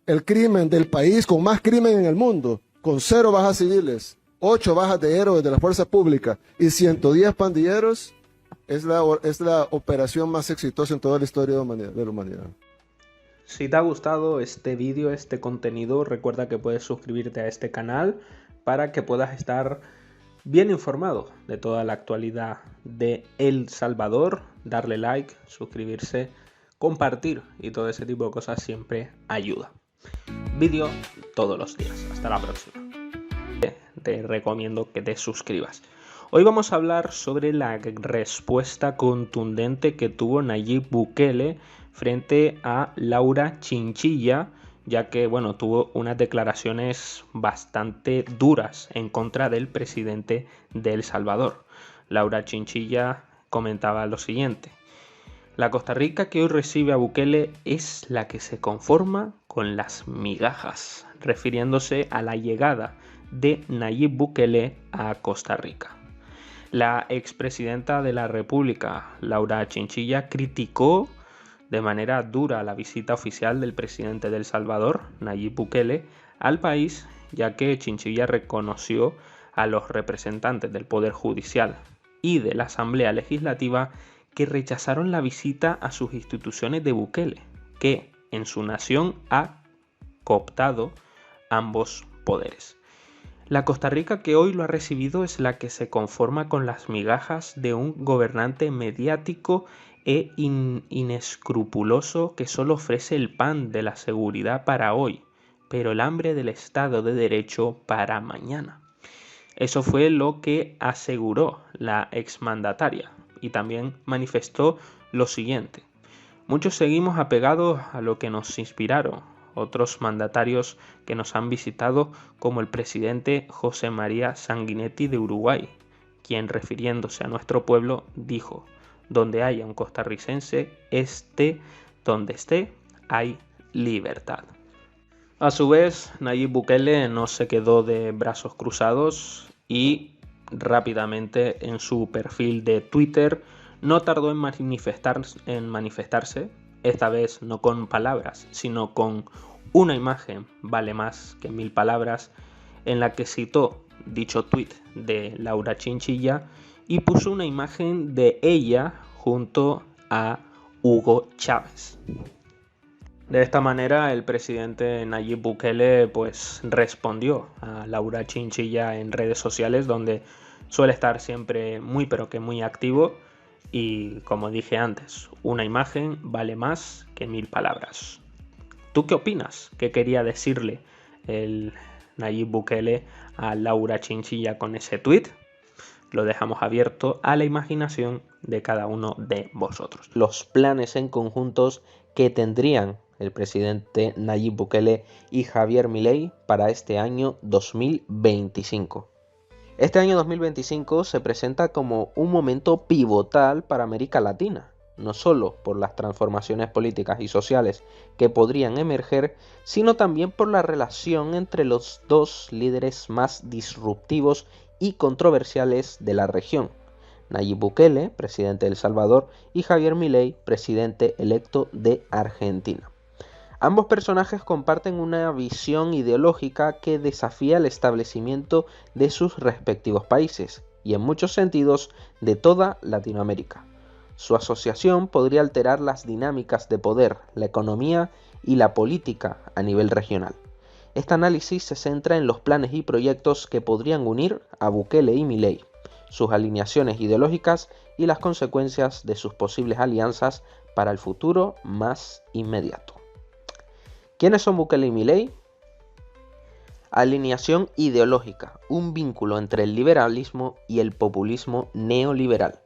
el crimen del país con más crimen en el mundo, con 0 bajas civiles, 8 bajas de héroes de la fuerza pública y 110 pandilleros, es la operación más exitosa en toda la historia de la humanidad. Si te ha gustado este vídeo, este contenido, recuerda que puedes suscribirte a este canal para que puedas estar bien informado de toda la actualidad de El Salvador. Darle like, suscribirse, compartir y todo ese tipo de cosas siempre ayuda. Vídeo todos los días. Hasta la próxima. Te recomiendo que te suscribas. Hoy vamos a hablar sobre la respuesta contundente que tuvo Nayib Bukele frente a Laura Chinchilla, ya que bueno, tuvo unas declaraciones bastante duras en contra del presidente de El Salvador. Laura Chinchilla comentaba lo siguiente: la Costa Rica que hoy recibe a Bukele es la que se conforma con las migajas, refiriéndose a la llegada de Nayib Bukele a Costa Rica. La expresidenta de la República, Laura Chinchilla, criticó de manera dura la visita oficial del presidente de El Salvador, Nayib Bukele, al país, ya que Chinchilla reconoció a los representantes del Poder Judicial y de la Asamblea Legislativa que rechazaron la visita a sus instituciones de Bukele, que en su nación ha cooptado ambos poderes. La Costa Rica que hoy lo ha recibido es la que se conforma con las migajas de un gobernante mediático e inescrupuloso que solo ofrece el pan de la seguridad para hoy, pero el hambre del Estado de Derecho para mañana. Eso fue lo que aseguró la exmandataria y también manifestó lo siguiente: muchos seguimos apegados a lo que nos inspiraron otros mandatarios que nos han visitado, como el presidente José María Sanguinetti de Uruguay, quien, refiriéndose a nuestro pueblo, dijo: donde haya un costarricense, donde esté, hay libertad. A su vez, Nayib Bukele no se quedó de brazos cruzados y rápidamente en su perfil de Twitter no tardó en manifestarse, esta vez no con palabras, sino con una imagen vale más que 1000 palabras, en la que citó dicho tuit de Laura Chinchilla y puso una imagen de ella junto a Hugo Chávez. De esta manera el presidente Nayib Bukele pues respondió a Laura Chinchilla en redes sociales, donde suele estar siempre muy pero que muy activo, y como dije antes, una imagen vale más que 1000 palabras. ¿Tú qué opinas? ¿Qué quería decirle el Nayib Bukele a Laura Chinchilla con ese tuit? Lo dejamos abierto a la imaginación de cada uno de vosotros. Los planes en conjuntos que tendrían el presidente Nayib Bukele y Javier Milei para este año 2025. Este año 2025 se presenta como un momento pivotal para América Latina, no solo por las transformaciones políticas y sociales que podrían emerger, sino también por la relación entre los dos líderes más disruptivos y controversiales de la región: Nayib Bukele, presidente de El Salvador, y Javier Milei, presidente electo de Argentina. Ambos personajes comparten una visión ideológica que desafía el establecimiento de sus respectivos países y en muchos sentidos de toda Latinoamérica. Su asociación podría alterar las dinámicas de poder, la economía y la política a nivel regional. Este análisis se centra en los planes y proyectos que podrían unir a Bukele y Milei, sus alineaciones ideológicas y las consecuencias de sus posibles alianzas para el futuro más inmediato. ¿Quiénes son Bukele y Milei? Alineación ideológica, un vínculo entre el liberalismo y el populismo neoliberal.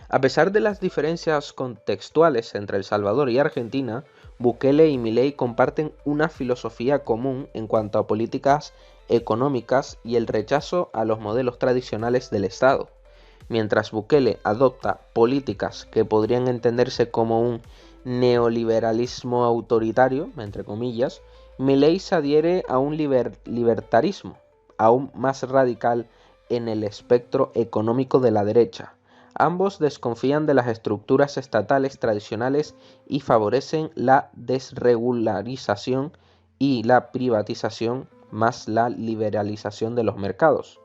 A pesar de las diferencias contextuales entre El Salvador y Argentina, Bukele y Milei comparten una filosofía común en cuanto a políticas económicas y el rechazo a los modelos tradicionales del Estado. Mientras Bukele adopta políticas que podrían entenderse como un neoliberalismo autoritario, entre comillas, Milei se adhiere a un libertarismo aún más radical en el espectro económico de la derecha. Ambos desconfían de las estructuras estatales tradicionales y favorecen la desregularización y la privatización más la liberalización de los mercados.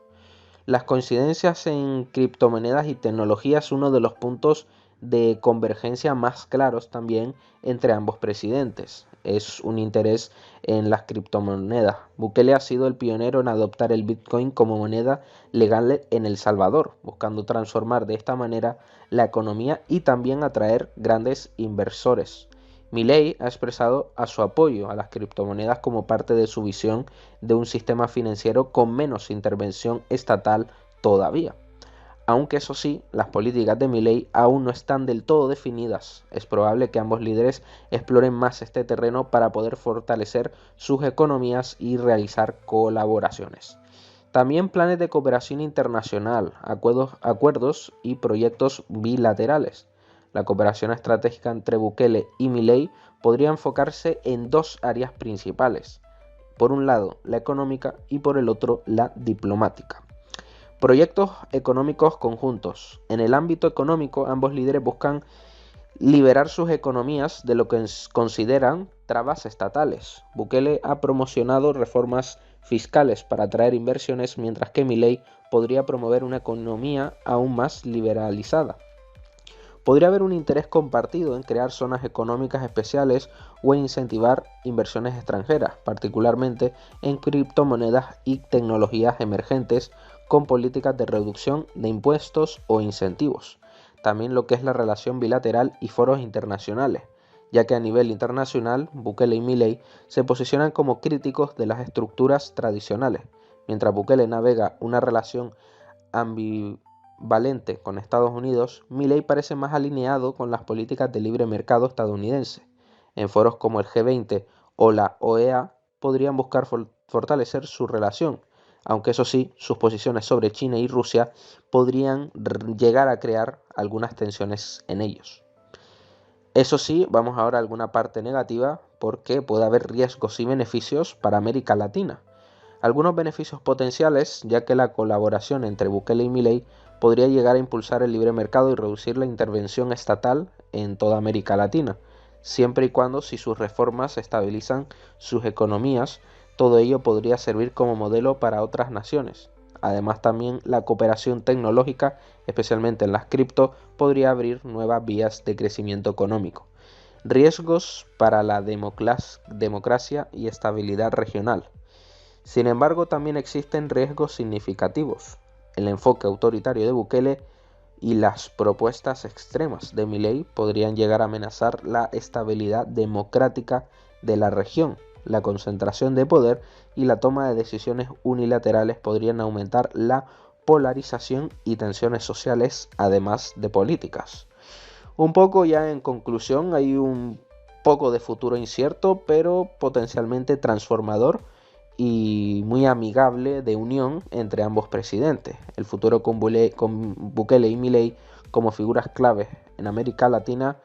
Las coincidencias en criptomonedas y tecnología es uno de los puntos de convergencia más claros también entre ambos presidentes. Es un interés en las criptomonedas. Bukele ha sido el pionero en adoptar el Bitcoin como moneda legal en El Salvador, buscando transformar de esta manera la economía y también atraer grandes inversores. Milei ha expresado a su apoyo a las criptomonedas como parte de su visión de un sistema financiero con menos intervención estatal todavía. Aunque eso sí, las políticas de Milei aún no están del todo definidas. Es probable que ambos líderes exploren más este terreno para poder fortalecer sus economías y realizar colaboraciones. También planes de cooperación internacional, acuerdos y proyectos bilaterales. La cooperación estratégica entre Bukele y Milei podría enfocarse en dos áreas principales. Por un lado, la económica y por el otro, la diplomática. Proyectos económicos conjuntos. En el ámbito económico, ambos líderes buscan liberar sus economías de lo que consideran trabas estatales. Bukele ha promocionado reformas fiscales para atraer inversiones, mientras que Milei podría promover una economía aún más liberalizada. Podría haber un interés compartido en crear zonas económicas especiales o en incentivar inversiones extranjeras, particularmente en criptomonedas y tecnologías emergentes, con políticas de reducción de impuestos o incentivos. También lo que es la relación bilateral y foros internacionales, ya que a nivel internacional Bukele y Milei se posicionan como críticos de las estructuras tradicionales, mientras Bukele navega una relación ambivalente con Estados Unidos. Milei parece más alineado con las políticas de libre mercado estadounidense. En foros como el G20 o la OEA podrían buscar fortalecer su relación, aunque eso sí, sus posiciones sobre China y Rusia podrían llegar a crear algunas tensiones en ellos. Eso sí, vamos ahora a alguna parte negativa, porque puede haber riesgos y beneficios para América Latina. Algunos beneficios potenciales, ya que la colaboración entre Bukele y Milei podría llegar a impulsar el libre mercado y reducir la intervención estatal en toda América Latina, siempre y cuando si sus reformas estabilizan sus economías. Todo ello podría servir como modelo para otras naciones. Además, también la cooperación tecnológica, especialmente en las cripto, podría abrir nuevas vías de crecimiento económico. Riesgos para la democracia y estabilidad regional. Sin embargo, también existen riesgos significativos. El enfoque autoritario de Bukele y las propuestas extremas de Milei podrían llegar a amenazar la estabilidad democrática de la región. La concentración de poder y la toma de decisiones unilaterales podrían aumentar la polarización y tensiones sociales, además de políticas. Un poco ya en conclusión, hay un poco de futuro incierto, pero potencialmente transformador y muy amigable de unión entre ambos presidentes. El futuro con Bukele y Milei como figuras claves en América Latina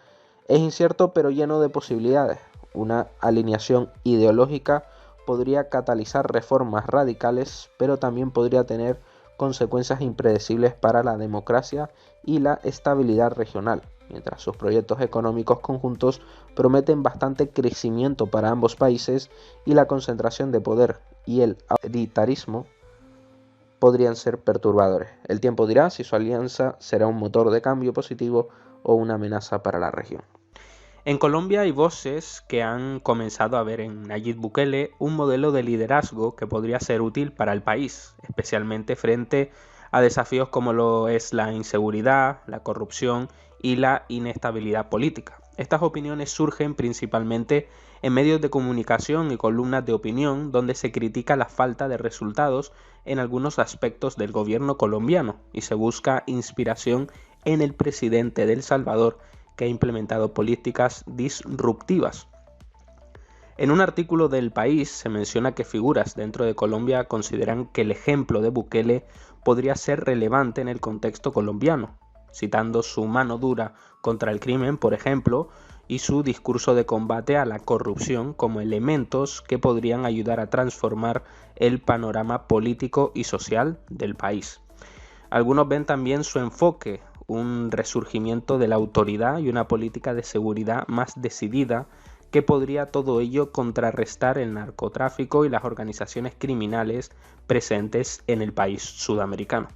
es incierto, pero lleno de posibilidades. Una alineación ideológica podría catalizar reformas radicales, pero también podría tener consecuencias impredecibles para la democracia y la estabilidad regional, mientras sus proyectos económicos conjuntos prometen bastante crecimiento para ambos países, y la concentración de poder y el autoritarismo podrían ser perturbadores. El tiempo dirá si su alianza será un motor de cambio positivo o una amenaza para la región. En Colombia hay voces que han comenzado a ver en Nayib Bukele un modelo de liderazgo que podría ser útil para el país, especialmente frente a desafíos como lo es la inseguridad, la corrupción y la inestabilidad política. Estas opiniones surgen principalmente en medios de comunicación y columnas de opinión, donde se critica la falta de resultados en algunos aspectos del gobierno colombiano y se busca inspiración en el presidente de El Salvador, que ha implementado políticas disruptivas. En un artículo del País se menciona que figuras dentro de Colombia consideran que el ejemplo de Bukele podría ser relevante en el contexto colombiano, citando su mano dura contra el crimen, por ejemplo, y su discurso de combate a la corrupción como elementos que podrían ayudar a transformar el panorama político y social del país. Algunos ven también su enfoque, un resurgimiento de la autoridad y una política de seguridad más decidida que podría todo ello contrarrestar el narcotráfico y las organizaciones criminales presentes en el país sudamericano.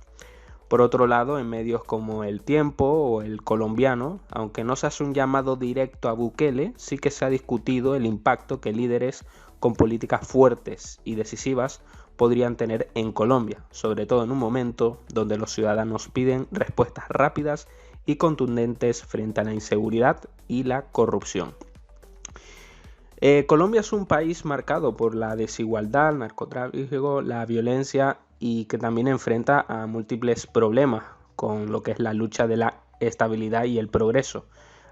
Por otro lado, en medios como El Tiempo o El Colombiano, aunque no se hace un llamado directo a Bukele, sí que se ha discutido el impacto que líderes con políticas fuertes y decisivas podrían tener en Colombia, sobre todo en un momento donde los ciudadanos piden respuestas rápidas y contundentes frente a la inseguridad y la corrupción. Colombia es un país marcado por la desigualdad, el narcotráfico, la violencia y que también enfrenta a múltiples problemas con lo que es la lucha de la estabilidad y el progreso.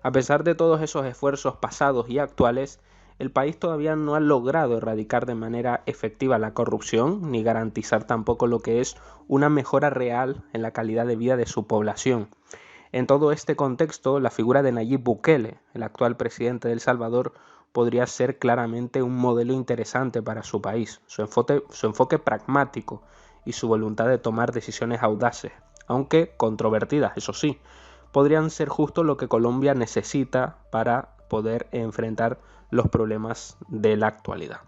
A pesar de todos esos esfuerzos pasados y actuales, el país todavía no ha logrado erradicar de manera efectiva la corrupción ni garantizar tampoco lo que es una mejora real en la calidad de vida de su población. En todo este contexto, la figura de Nayib Bukele, el actual presidente de El Salvador, podría ser claramente un modelo interesante para su país. Su enfoque pragmático y su voluntad de tomar decisiones audaces, aunque controvertidas, eso sí, podrían ser justo lo que Colombia necesita para poder enfrentar los problemas de la actualidad.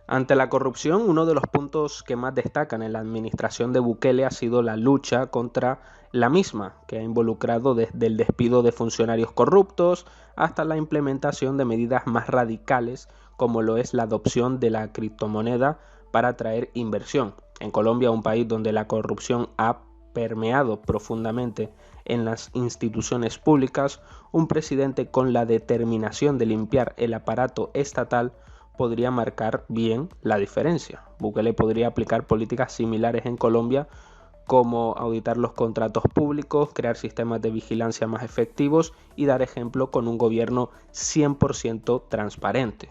Ante la corrupción, uno de los puntos que más destacan en la administración de Bukele ha sido la lucha contra la misma, que ha involucrado desde el despido de funcionarios corruptos hasta la implementación de medidas más radicales, como lo es la adopción de la criptomoneda para atraer inversión. En Colombia, un país donde la corrupción ha permeado profundamente en las instituciones públicas, un presidente con la determinación de limpiar el aparato estatal podría marcar bien la diferencia. Bukele podría aplicar políticas similares en Colombia, como auditar los contratos públicos, crear sistemas de vigilancia más efectivos y dar ejemplo con un gobierno 100% transparente.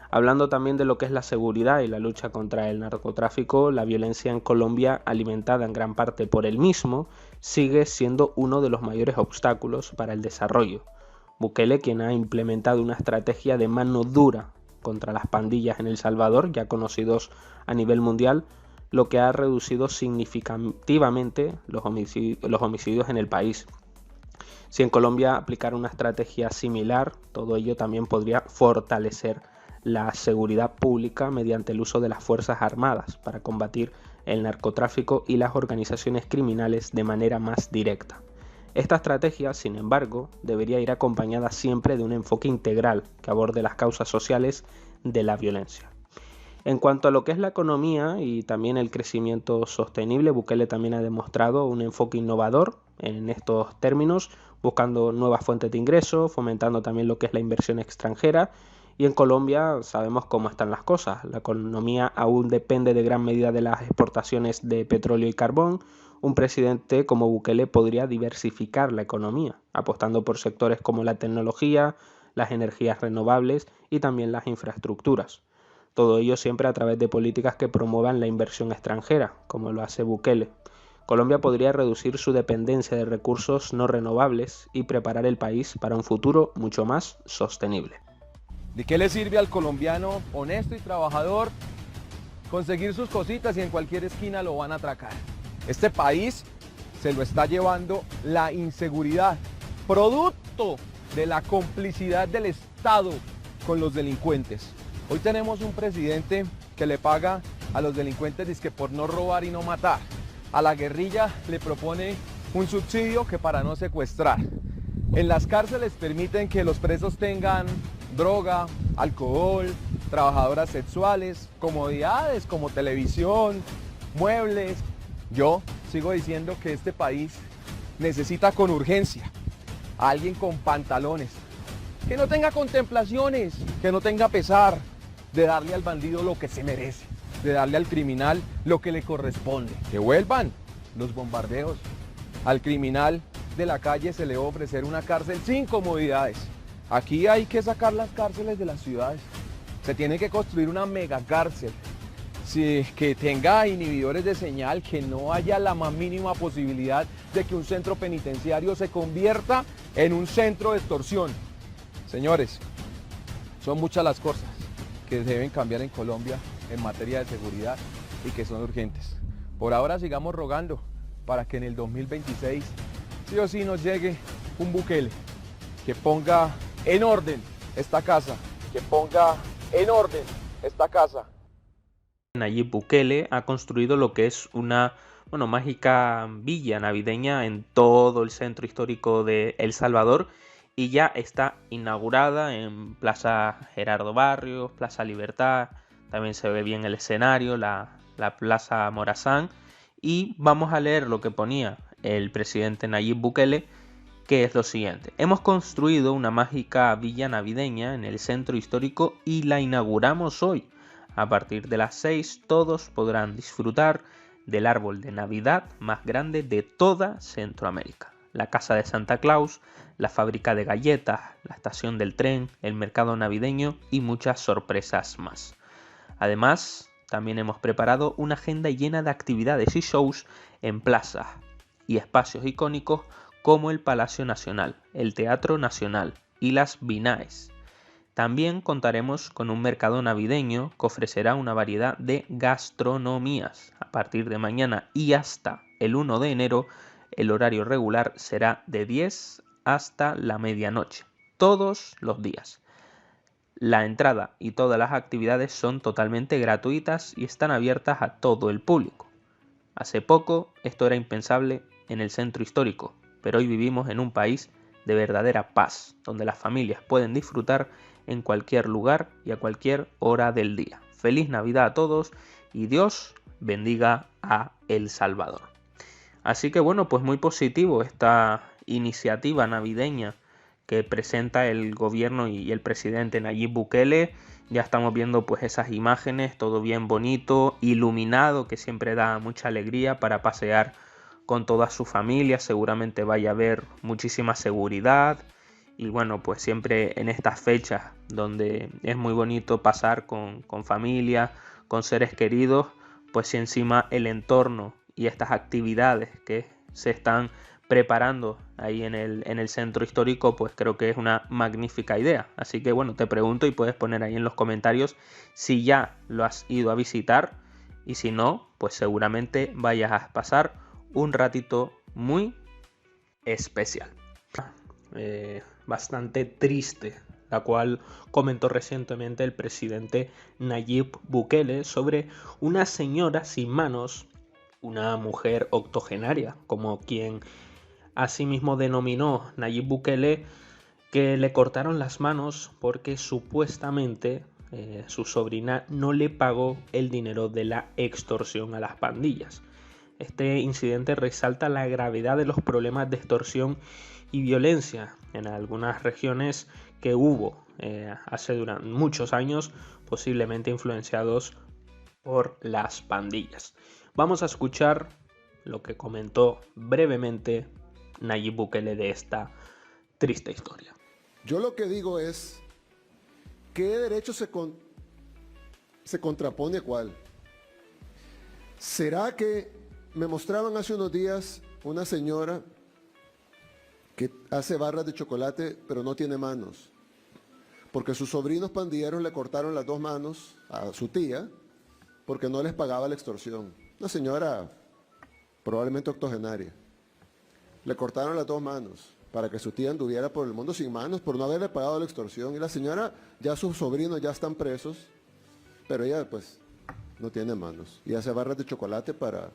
Hablando también de lo que es la seguridad y la lucha contra el narcotráfico, la violencia en Colombia, alimentada en gran parte por el mismo, sigue siendo uno de los mayores obstáculos para el desarrollo. Bukele, quien ha implementado una estrategia de mano dura contra las pandillas en El Salvador, ya conocidos a nivel mundial, lo que ha reducido significativamente los homicidios en el país. Si en Colombia aplicara una estrategia similar, todo ello también podría fortalecer la seguridad pública mediante el uso de las Fuerzas Armadas para combatir el narcotráfico y las organizaciones criminales de manera más directa. Esta estrategia, sin embargo, debería ir acompañada siempre de un enfoque integral que aborde las causas sociales de la violencia. En cuanto a lo que es la economía y también el crecimiento sostenible, Bukele también ha demostrado un enfoque innovador en estos términos, buscando nuevas fuentes de ingresos, fomentando también lo que es la inversión extranjera. Y en Colombia sabemos cómo están las cosas. La economía aún depende de gran medida de las exportaciones de petróleo y carbón. Un presidente como Bukele podría diversificar la economía, apostando por sectores como la tecnología, las energías renovables y también las infraestructuras. Todo ello siempre a través de políticas que promuevan la inversión extranjera, como lo hace Bukele. Colombia podría reducir su dependencia de recursos no renovables y preparar el país para un futuro mucho más sostenible. ¿De qué le sirve al colombiano honesto y trabajador conseguir sus cositas y en cualquier esquina lo van a atracar? Este país se lo está llevando la inseguridad, producto de la complicidad del Estado con los delincuentes. Hoy tenemos un presidente que le paga a los delincuentes dizque por no robar y no matar. A la guerrilla le propone un subsidio que para no secuestrar. En las cárceles permiten que los presos tengan droga, alcohol, trabajadoras sexuales, comodidades como televisión, muebles. Yo sigo diciendo que este país necesita con urgencia a alguien con pantalones, que no tenga contemplaciones, que no tenga pesar de darle al bandido lo que se merece, de darle al criminal lo que le corresponde. Que vuelvan los bombardeos. Al criminal de la calle se le va a ofrecer una cárcel sin comodidades. Aquí hay que sacar las cárceles de las ciudades Se tiene que construir una mega cárcel, sí, que tenga inhibidores de señal, que no haya la más mínima posibilidad de que un centro penitenciario se convierta en un centro de extorsión. Señores, son muchas las cosas que deben cambiar en Colombia en materia de seguridad y que son urgentes. Por ahora sigamos rogando para que en el 2026 sí o sí nos llegue un Bukele que ponga en orden esta casa, que ponga en orden esta casa. Nayib Bukele ha construido lo que es una mágica villa navideña en todo el centro histórico de El Salvador y ya está inaugurada en Plaza Gerardo Barrios, Plaza Libertad, también se ve bien el escenario, la Plaza Morazán, y vamos a leer lo que ponía el presidente Nayib Bukele, que es lo siguiente: hemos construido una mágica villa navideña en el centro histórico y la inauguramos hoy. A partir de las 6 todos podrán disfrutar del árbol de Navidad más grande de toda Centroamérica. La casa de Santa Claus, la fábrica de galletas, la estación del tren, el mercado navideño y muchas sorpresas más. Además, también hemos preparado una agenda llena de actividades y shows en plazas y espacios icónicos como el Palacio Nacional, el Teatro Nacional y las Binaes. También contaremos con un mercado navideño que ofrecerá una variedad de gastronomías. A partir de mañana y hasta el 1 de enero, el horario regular será de 10 hasta la medianoche, todos los días. La entrada y todas las actividades son totalmente gratuitas y están abiertas a todo el público. Hace poco esto era impensable en el centro histórico, pero hoy vivimos en un país de verdadera paz, donde las familias pueden disfrutar en cualquier lugar y a cualquier hora del día. Feliz Navidad a todos y Dios bendiga a El Salvador. Así que bueno, pues muy positivo esta iniciativa navideña que presenta el gobierno y el presidente Nayib Bukele. Ya estamos viendo pues esas imágenes, todo bien bonito, iluminado, que siempre da mucha alegría para pasear con toda su familia. Seguramente vaya a haber muchísima seguridad. Y bueno, pues siempre en estas fechas donde es muy bonito pasar con familia, con seres queridos, pues si encima el entorno y estas actividades que se están preparando ahí en el centro histórico, pues creo que es una magnífica idea. Así que bueno, te pregunto y puedes poner ahí en los comentarios si ya lo has ido a visitar y si no, pues seguramente vayas a pasar un ratito muy especial. Bastante triste, la cual comentó recientemente el presidente Nayib Bukele sobre una señora sin manos, una mujer octogenaria, como quien asimismo denominó Nayib Bukele, que le cortaron las manos porque supuestamente su sobrina no le pagó el dinero de la extorsión a las pandillas. Este incidente resalta la gravedad de los problemas de extorsión y violencia en algunas regiones que hubo durante muchos años, posiblemente influenciados por las pandillas. Vamos a escuchar lo que comentó brevemente Nayib Bukele de esta triste historia. Yo lo que digo es, ¿qué derecho se contrapone a cuál? ¿Será que me mostraban hace unos días una señora que hace barras de chocolate pero no tiene manos? Porque sus sobrinos pandilleros le cortaron las 2 manos a su tía porque no les pagaba la extorsión. Una señora probablemente octogenaria. Le cortaron las 2 manos para que su tía anduviera por el mundo sin manos por no haberle pagado la extorsión. Y la señora, ya sus sobrinos ya están presos, pero ella pues no tiene manos. Y hace barras de chocolate para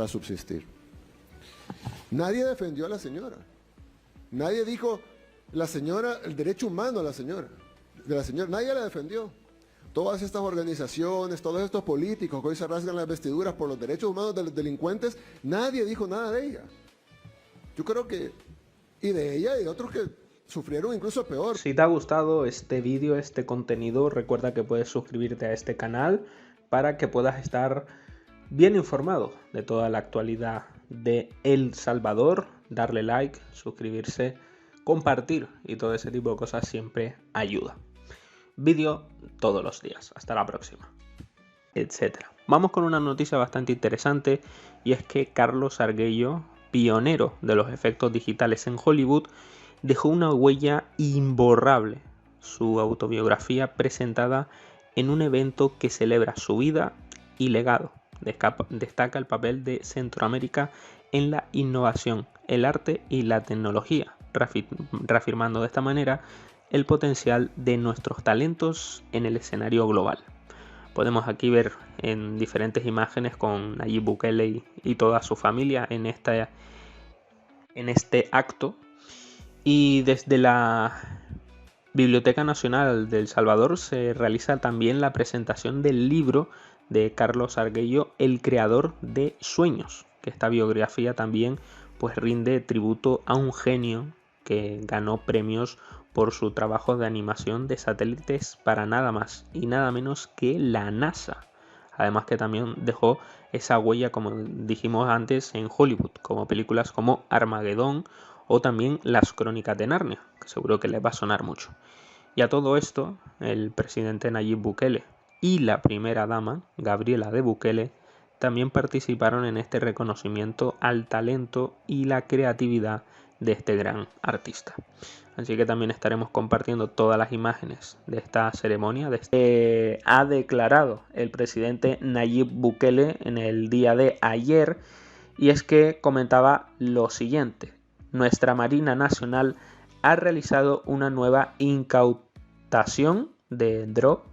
subsistir. Nadie defendió a la señora. Nadie dijo, la señora, el derecho humano de la señora. Nadie la defendió. Todas estas organizaciones, todos estos políticos que hoy se rasgan las vestiduras por los derechos humanos de los delincuentes, nadie dijo nada de ella. Yo creo que, y de ella y de otros que sufrieron incluso peor. Si te ha gustado este vídeo, este contenido, recuerda que puedes suscribirte a este canal para que puedas estar bien informado de toda la actualidad de El Salvador. Darle like, suscribirse, compartir y todo ese tipo de cosas siempre ayuda. vídeo todos los días. Hasta la próxima, etcétera. Vamos con una noticia bastante interesante, y es que Carlos Arguello, pionero de los efectos digitales en Hollywood, dejó una huella imborrable. Su autobiografía presentada en un evento que celebra su vida y legado. Destaca el papel de Centroamérica en la innovación, el arte y la tecnología, reafirmando de esta manera el potencial de nuestros talentos en el escenario global. Podemos aquí ver en diferentes imágenes con Nayib Bukele y toda su familia en este acto. Y desde la Biblioteca Nacional de El Salvador se realiza también la presentación del libro de Carlos Arguello, El creador de sueños, que esta biografía también pues rinde tributo a un genio que ganó premios por su trabajo de animación de satélites para nada más y nada menos que la NASA. Además que también dejó esa huella, como dijimos antes, en Hollywood, como películas como Armagedón o también Las Crónicas de Narnia, que seguro que les va a sonar mucho. Y a todo esto, el presidente Nayib Bukele y la primera dama, Gabriela de Bukele, también participaron en este reconocimiento al talento y la creatividad de este gran artista. Así que también estaremos compartiendo todas las imágenes de esta ceremonia. Ha declarado el presidente Nayib Bukele en el día de ayer, y es que comentaba lo siguiente: nuestra Marina Nacional ha realizado una nueva incautación de droga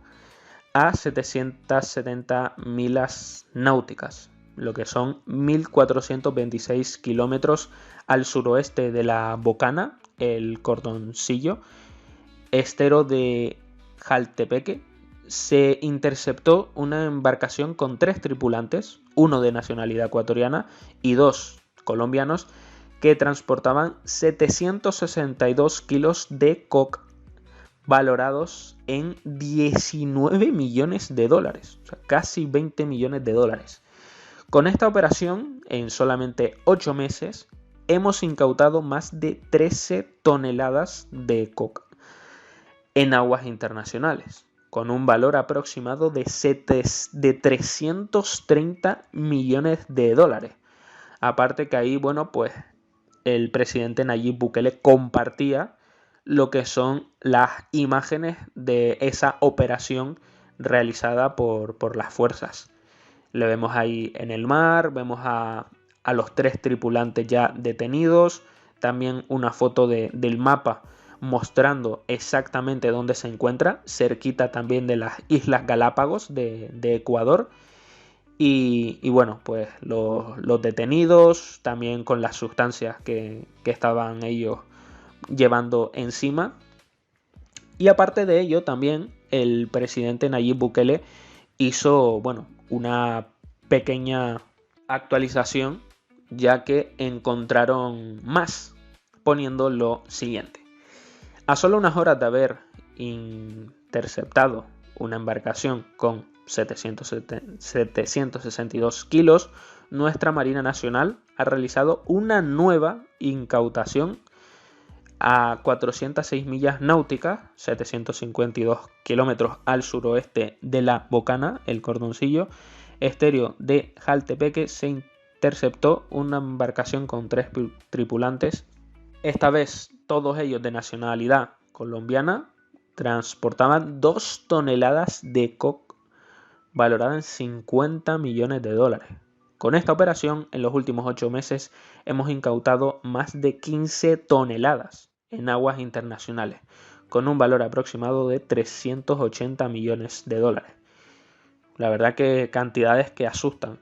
a 770 millas náuticas, lo que son 1.426 kilómetros al suroeste de la Bocana, el Cordoncillo, estero de Jaltepeque. Se interceptó una embarcación con 3 tripulantes, uno de nacionalidad ecuatoriana y 2 colombianos, que transportaban 762 kilos de coca, valorados en 19 millones de dólares, o sea, casi 20 millones de dólares. Con esta operación, en solamente 8 meses, hemos incautado más de 13 toneladas de coca en aguas internacionales, con un valor aproximado de 330 millones de dólares. Aparte que ahí, bueno, pues el presidente Nayib Bukele compartía lo que son las imágenes de esa operación realizada por las fuerzas. Le vemos ahí en el mar, vemos a los 3 tripulantes ya detenidos, también una foto del mapa mostrando exactamente dónde se encuentra, cerquita también de las Islas Galápagos de Ecuador. Y bueno, pues los detenidos, también con las sustancias que estaban ellos llevando encima. Y aparte de ello, también el presidente Nayib Bukele hizo, bueno, una pequeña actualización, ya que encontraron más, poniendo lo siguiente: a solo unas horas de haber interceptado una embarcación con 762 kilos, nuestra Marina Nacional ha realizado una nueva incautación a 406 millas náuticas, 752 kilómetros al suroeste de la Bocana, el Cordoncillo, estero de Jaltepeque. Se interceptó una embarcación con 3 tripulantes, esta vez todos ellos de nacionalidad colombiana. Transportaban 2 toneladas de coca valorada en 50 millones de dólares. Con esta operación, en los últimos 8 meses, hemos incautado más de 15 toneladas en aguas internacionales, con un valor aproximado de 380 millones de dólares. La verdad que cantidades que asustan.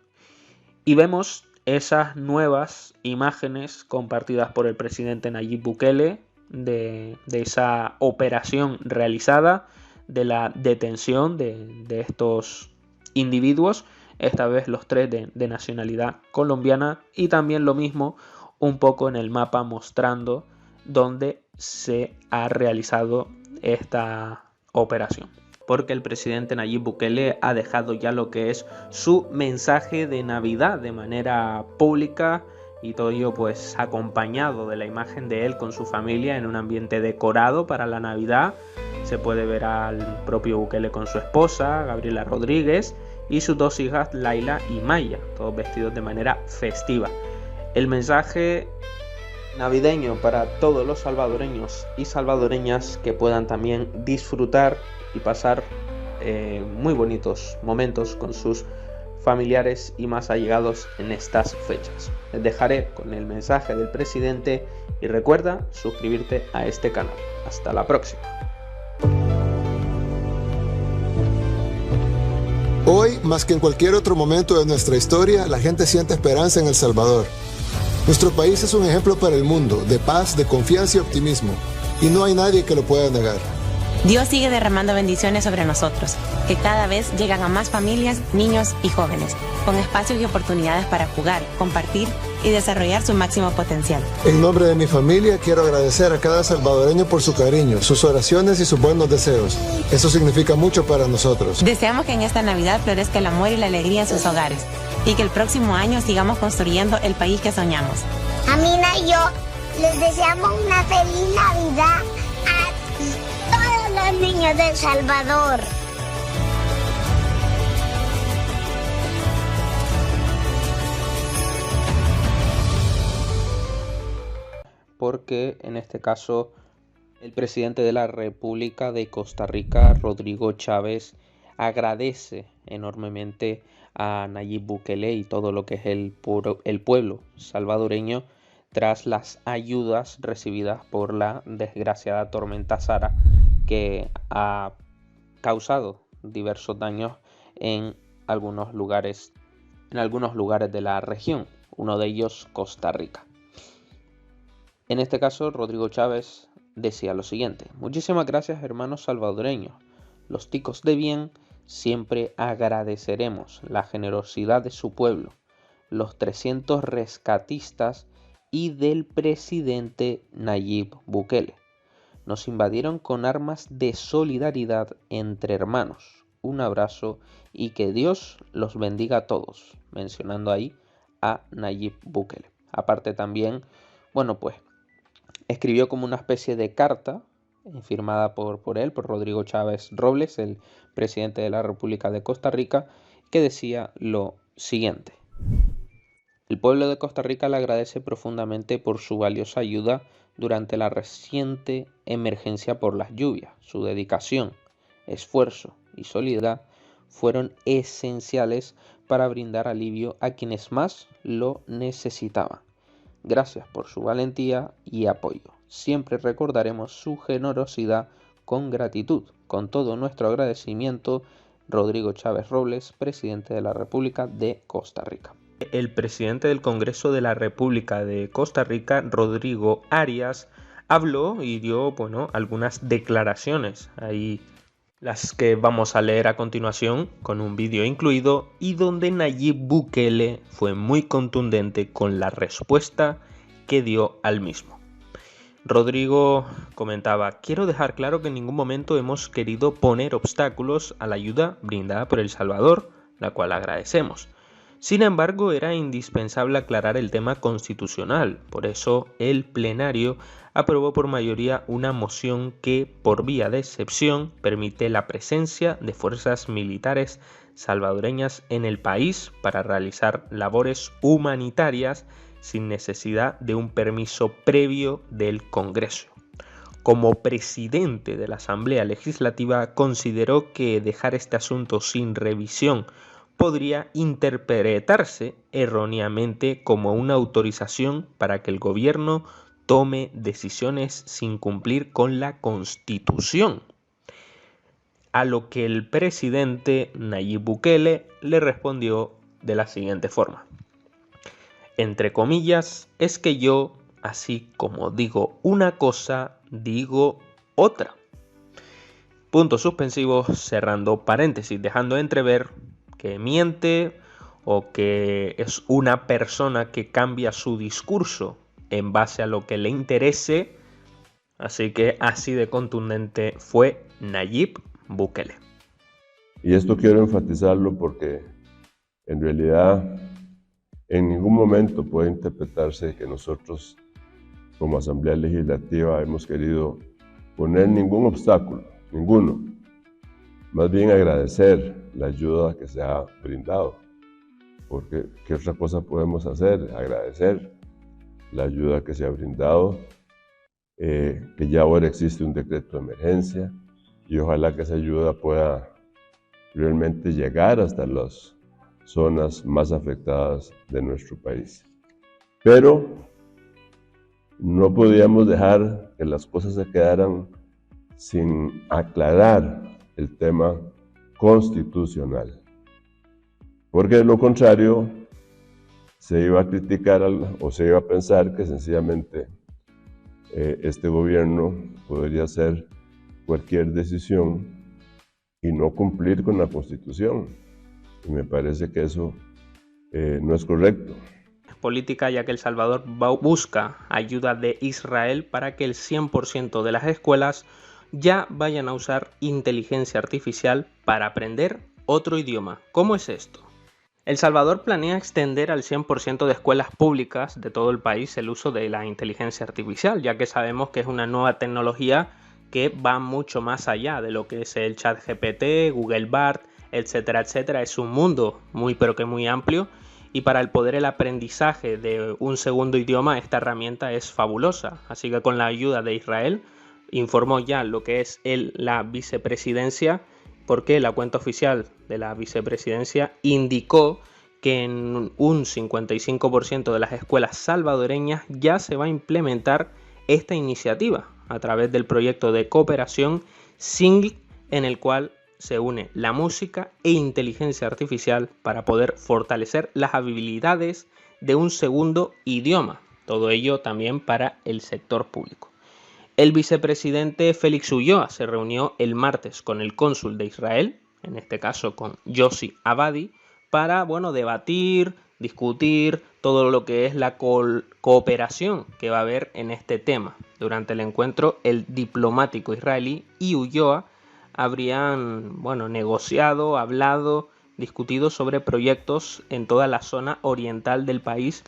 Y vemos esas nuevas imágenes compartidas por el presidente Nayib Bukele de esa operación realizada, de la detención de estos individuos, esta vez los 3 de nacionalidad colombiana, y también lo mismo un poco en el mapa mostrando dónde se ha realizado esta operación. Porque el presidente Nayib Bukele ha dejado ya lo que es su mensaje de Navidad de manera pública, y todo ello pues acompañado de la imagen de él con su familia en un ambiente decorado para la Navidad, Se puede ver al propio Bukele con su esposa, Gabriela Rodríguez, y sus dos hijas, Laila y Maya, todos vestidos de manera festiva. El mensaje navideño para todos los salvadoreños y salvadoreñas que puedan también disfrutar y pasar muy bonitos momentos con sus familiares y más allegados en estas fechas. Les dejaré con el mensaje del presidente y recuerda suscribirte a este canal. Hasta la próxima. Hoy, más que en cualquier otro momento de nuestra historia, la gente siente esperanza en El Salvador. Nuestro país es un ejemplo para el mundo de paz, de confianza y optimismo, y no hay nadie que lo pueda negar. Dios sigue derramando bendiciones sobre nosotros, que cada vez llegan a más familias, niños y jóvenes, con espacios y oportunidades para jugar, compartir y desarrollar su máximo potencial. En nombre de mi familia, quiero agradecer a cada salvadoreño por su cariño, sus oraciones y sus buenos deseos. Eso significa mucho para nosotros. Deseamos que en esta Navidad florezca el amor y la alegría en sus hogares, y que el próximo año sigamos construyendo el país que soñamos. Amina y yo les deseamos una feliz Navidad a todos los niños de El Salvador. Porque en este caso el presidente de la República de Costa Rica, Rodrigo Chávez, agradece enormemente a Nayib Bukele y todo lo que es el pueblo salvadoreño tras las ayudas recibidas por la desgraciada tormenta Sara, que ha causado diversos daños en algunos lugares de la región, uno de ellos Costa Rica. En este caso, Rodrigo Chávez decía lo siguiente: muchísimas gracias, hermanos salvadoreños. Los ticos de bien siempre agradeceremos la generosidad de su pueblo, los 300 rescatistas y del presidente Nayib Bukele. Nos invadieron con armas de solidaridad entre hermanos. Un abrazo y que Dios los bendiga a todos, mencionando ahí a Nayib Bukele. Aparte también, escribió como una especie de carta firmada por Rodrigo Chávez Robles, el presidente de la República de Costa Rica, que decía lo siguiente: el pueblo de Costa Rica le agradece profundamente por su valiosa ayuda durante la reciente emergencia por las lluvias. Su dedicación, esfuerzo y solidaridad fueron esenciales para brindar alivio a quienes más lo necesitaban. Gracias por su valentía y apoyo. Siempre recordaremos su generosidad con gratitud. Con todo nuestro agradecimiento, Rodrigo Chávez Robles, presidente de la República de Costa Rica. El presidente del Congreso de la República de Costa Rica, Rodrigo Arias, habló y dio algunas declaraciones. Ahí las que vamos a leer a continuación, con un vídeo incluido, y donde Nayib Bukele fue muy contundente con la respuesta que dio al mismo. Rodrigo comentaba: quiero dejar claro que en ningún momento hemos querido poner obstáculos a la ayuda brindada por El Salvador, la cual agradecemos. Sin embargo, era indispensable aclarar el tema constitucional. Por eso, el plenario aprobó por mayoría una moción que, por vía de excepción, permite la presencia de fuerzas militares salvadoreñas en el país para realizar labores humanitarias sin necesidad de un permiso previo del Congreso. Como presidente de la Asamblea Legislativa, consideró que dejar este asunto sin revisión podría interpretarse erróneamente como una autorización para que el gobierno tome decisiones sin cumplir con la Constitución. A lo que el presidente Nayib Bukele le respondió de la siguiente forma: entre comillas, es que yo, así como digo una cosa, digo otra. Puntos suspensivos, cerrando paréntesis, dejando entrever que miente o que es una persona que cambia su discurso en base a lo que le interese. Así que así de contundente fue Nayib Bukele. Y esto quiero enfatizarlo porque en realidad en ningún momento puede interpretarse que nosotros como Asamblea Legislativa hemos querido poner ningún obstáculo ninguno. Más bien agradecer la ayuda que se ha brindado, porque ¿qué otra cosa podemos hacer? Agradecer la ayuda que se ha brindado, que ya ahora existe un decreto de emergencia y ojalá que esa ayuda pueda realmente llegar hasta las zonas más afectadas de nuestro país. Pero no podíamos dejar que las cosas se quedaran sin aclarar el tema constitucional, porque de lo contrario se iba a criticar o se iba a pensar que sencillamente este gobierno podría hacer cualquier decisión y no cumplir con la Constitución. Y me parece que eso no es correcto. Política, ya que El Salvador busca ayuda de Israel para que el 100% de las escuelas ya vayan a usar inteligencia artificial para aprender otro idioma. ¿Cómo es esto? El Salvador planea extender al 100% de escuelas públicas de todo el país el uso de la inteligencia artificial, ya que sabemos que es una nueva tecnología que va mucho más allá de lo que es el ChatGPT, Google Bard, etcétera, etcétera. Es un mundo muy pero que muy amplio, y para el aprendizaje de un segundo idioma esta herramienta es fabulosa. Así que con la ayuda de Israel informó ya lo que es la vicepresidencia, porque la cuenta oficial de la vicepresidencia indicó que en un 55% de las escuelas salvadoreñas ya se va a implementar esta iniciativa a través del proyecto de cooperación SING, en el cual se une la música e inteligencia artificial para poder fortalecer las habilidades de un segundo idioma. Todo ello también para el sector público. El vicepresidente Félix Ulloa se reunió el martes con el cónsul de Israel, en este caso con Yossi Abadi, para debatir, discutir todo lo que es la cooperación que va a haber en este tema. Durante el encuentro, el diplomático israelí y Ulloa habrían negociado, hablado, discutido sobre proyectos en toda la zona oriental del país,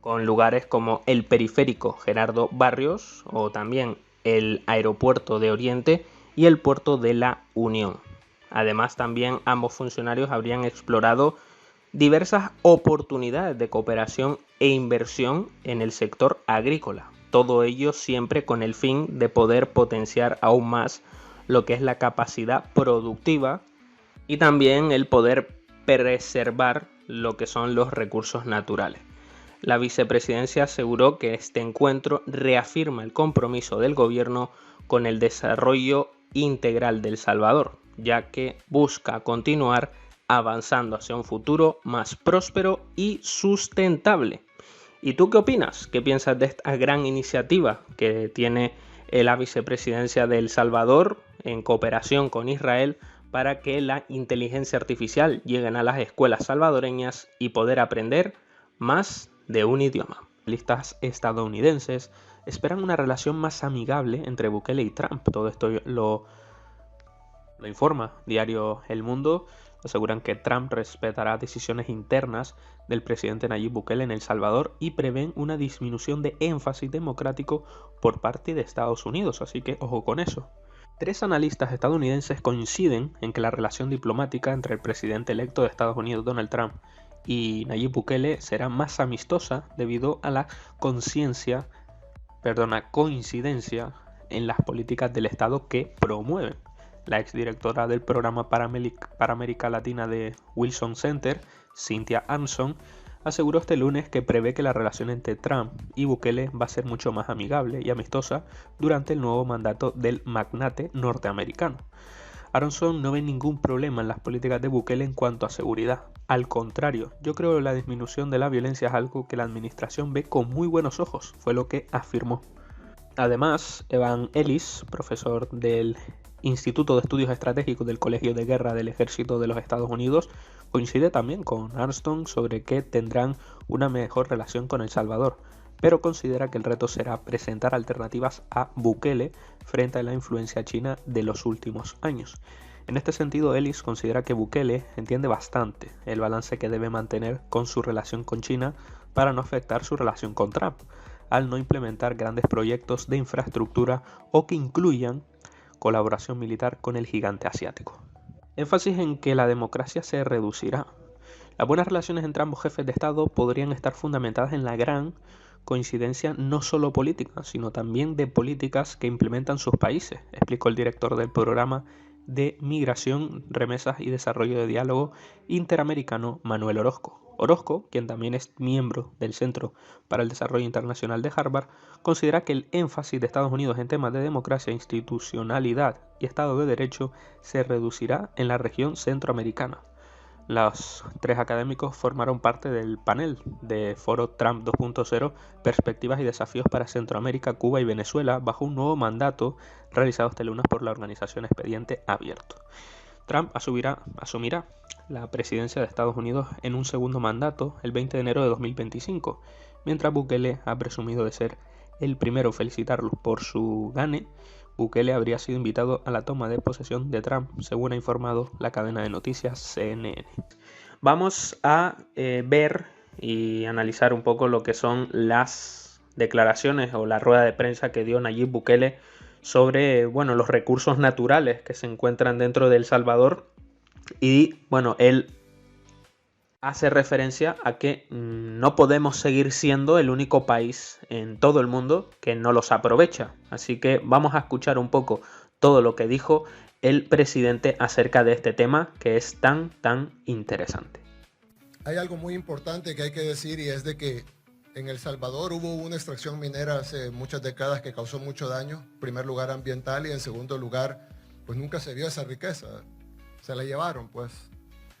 con lugares como el periférico Gerardo Barrios o también el aeropuerto de Oriente y el puerto de la Unión. Además, también ambos funcionarios habrían explorado diversas oportunidades de cooperación e inversión en el sector agrícola. Todo ello siempre con el fin de poder potenciar aún más lo que es la capacidad productiva y también el poder preservar lo que son los recursos naturales. La vicepresidencia aseguró que este encuentro reafirma el compromiso del gobierno con el desarrollo integral de El Salvador, ya que busca continuar avanzando hacia un futuro más próspero y sustentable. ¿Y tú qué opinas? ¿Qué piensas de esta gran iniciativa que tiene la vicepresidencia de El Salvador en cooperación con Israel para que la inteligencia artificial llegue a las escuelas salvadoreñas y poder aprender más de un idioma? Analistas estadounidenses esperan una relación más amigable entre Bukele y Trump. Todo esto lo informa diario El Mundo. Aseguran que Trump respetará decisiones internas del presidente Nayib Bukele en El Salvador y prevén una disminución de énfasis democrático por parte de Estados Unidos, así que ojo con eso. 3 analistas estadounidenses coinciden en que la relación diplomática entre el presidente electo de Estados Unidos, Donald Trump, y Nayib Bukele será más amistosa debido a la coincidencia en las políticas del Estado que promueven. La exdirectora del programa para América Latina de Wilson Center, Cynthia Armstrong, aseguró este lunes que prevé que la relación entre Trump y Bukele va a ser mucho más amigable y amistosa durante el nuevo mandato del magnate norteamericano. Armstrong no ve ningún problema en las políticas de Bukele en cuanto a seguridad. Al contrario, yo creo que la disminución de la violencia es algo que la administración ve con muy buenos ojos, fue lo que afirmó. Además, Evan Ellis, profesor del Instituto de Estudios Estratégicos del Colegio de Guerra del Ejército de los Estados Unidos, coincide también con Armstrong sobre que tendrán una mejor relación con El Salvador, pero considera que el reto será presentar alternativas a Bukele frente a la influencia china de los últimos años. En este sentido, Ellis considera que Bukele entiende bastante el balance que debe mantener con su relación con China para no afectar su relación con Trump, al no implementar grandes proyectos de infraestructura o que incluyan colaboración militar con el gigante asiático. Énfasis en que la democracia se reducirá. Las buenas relaciones entre ambos jefes de Estado podrían estar fundamentadas en la gran coincidencia no solo política, sino también de políticas que implementan sus países, explicó el director del programa de Migración, Remesas y Desarrollo de Diálogo Interamericano, Manuel Orozco. Orozco, quien también es miembro del Centro para el Desarrollo Internacional de Harvard, considera que el énfasis de Estados Unidos en temas de democracia, institucionalidad y Estado de Derecho se reducirá en la región centroamericana. Los tres académicos formaron parte del panel de Foro Trump 2.0, Perspectivas y Desafíos para Centroamérica, Cuba y Venezuela, bajo un nuevo mandato realizado este lunes por la organización Expediente Abierto. Trump asumirá la presidencia de Estados Unidos en un segundo mandato el 20 de enero de 2025, mientras Bukele ha presumido de ser el primero. Felicitarlo por su gane. Bukele habría sido invitado a la toma de posesión de Trump, según ha informado la cadena de noticias CNN. Vamos a ver y analizar un poco lo que son las declaraciones o la rueda de prensa que dio Nayib Bukele sobre, los recursos naturales que se encuentran dentro de El Salvador. Y, él hace referencia a que no podemos seguir siendo el único país en todo el mundo que no los aprovecha. Así que vamos a escuchar un poco todo lo que dijo el presidente acerca de este tema que es tan interesante. Hay algo muy importante que hay que decir, y es de que en El Salvador hubo una extracción minera hace muchas décadas que causó mucho daño, en primer lugar ambiental, y en segundo lugar, pues nunca se vio esa riqueza. Se la llevaron, pues.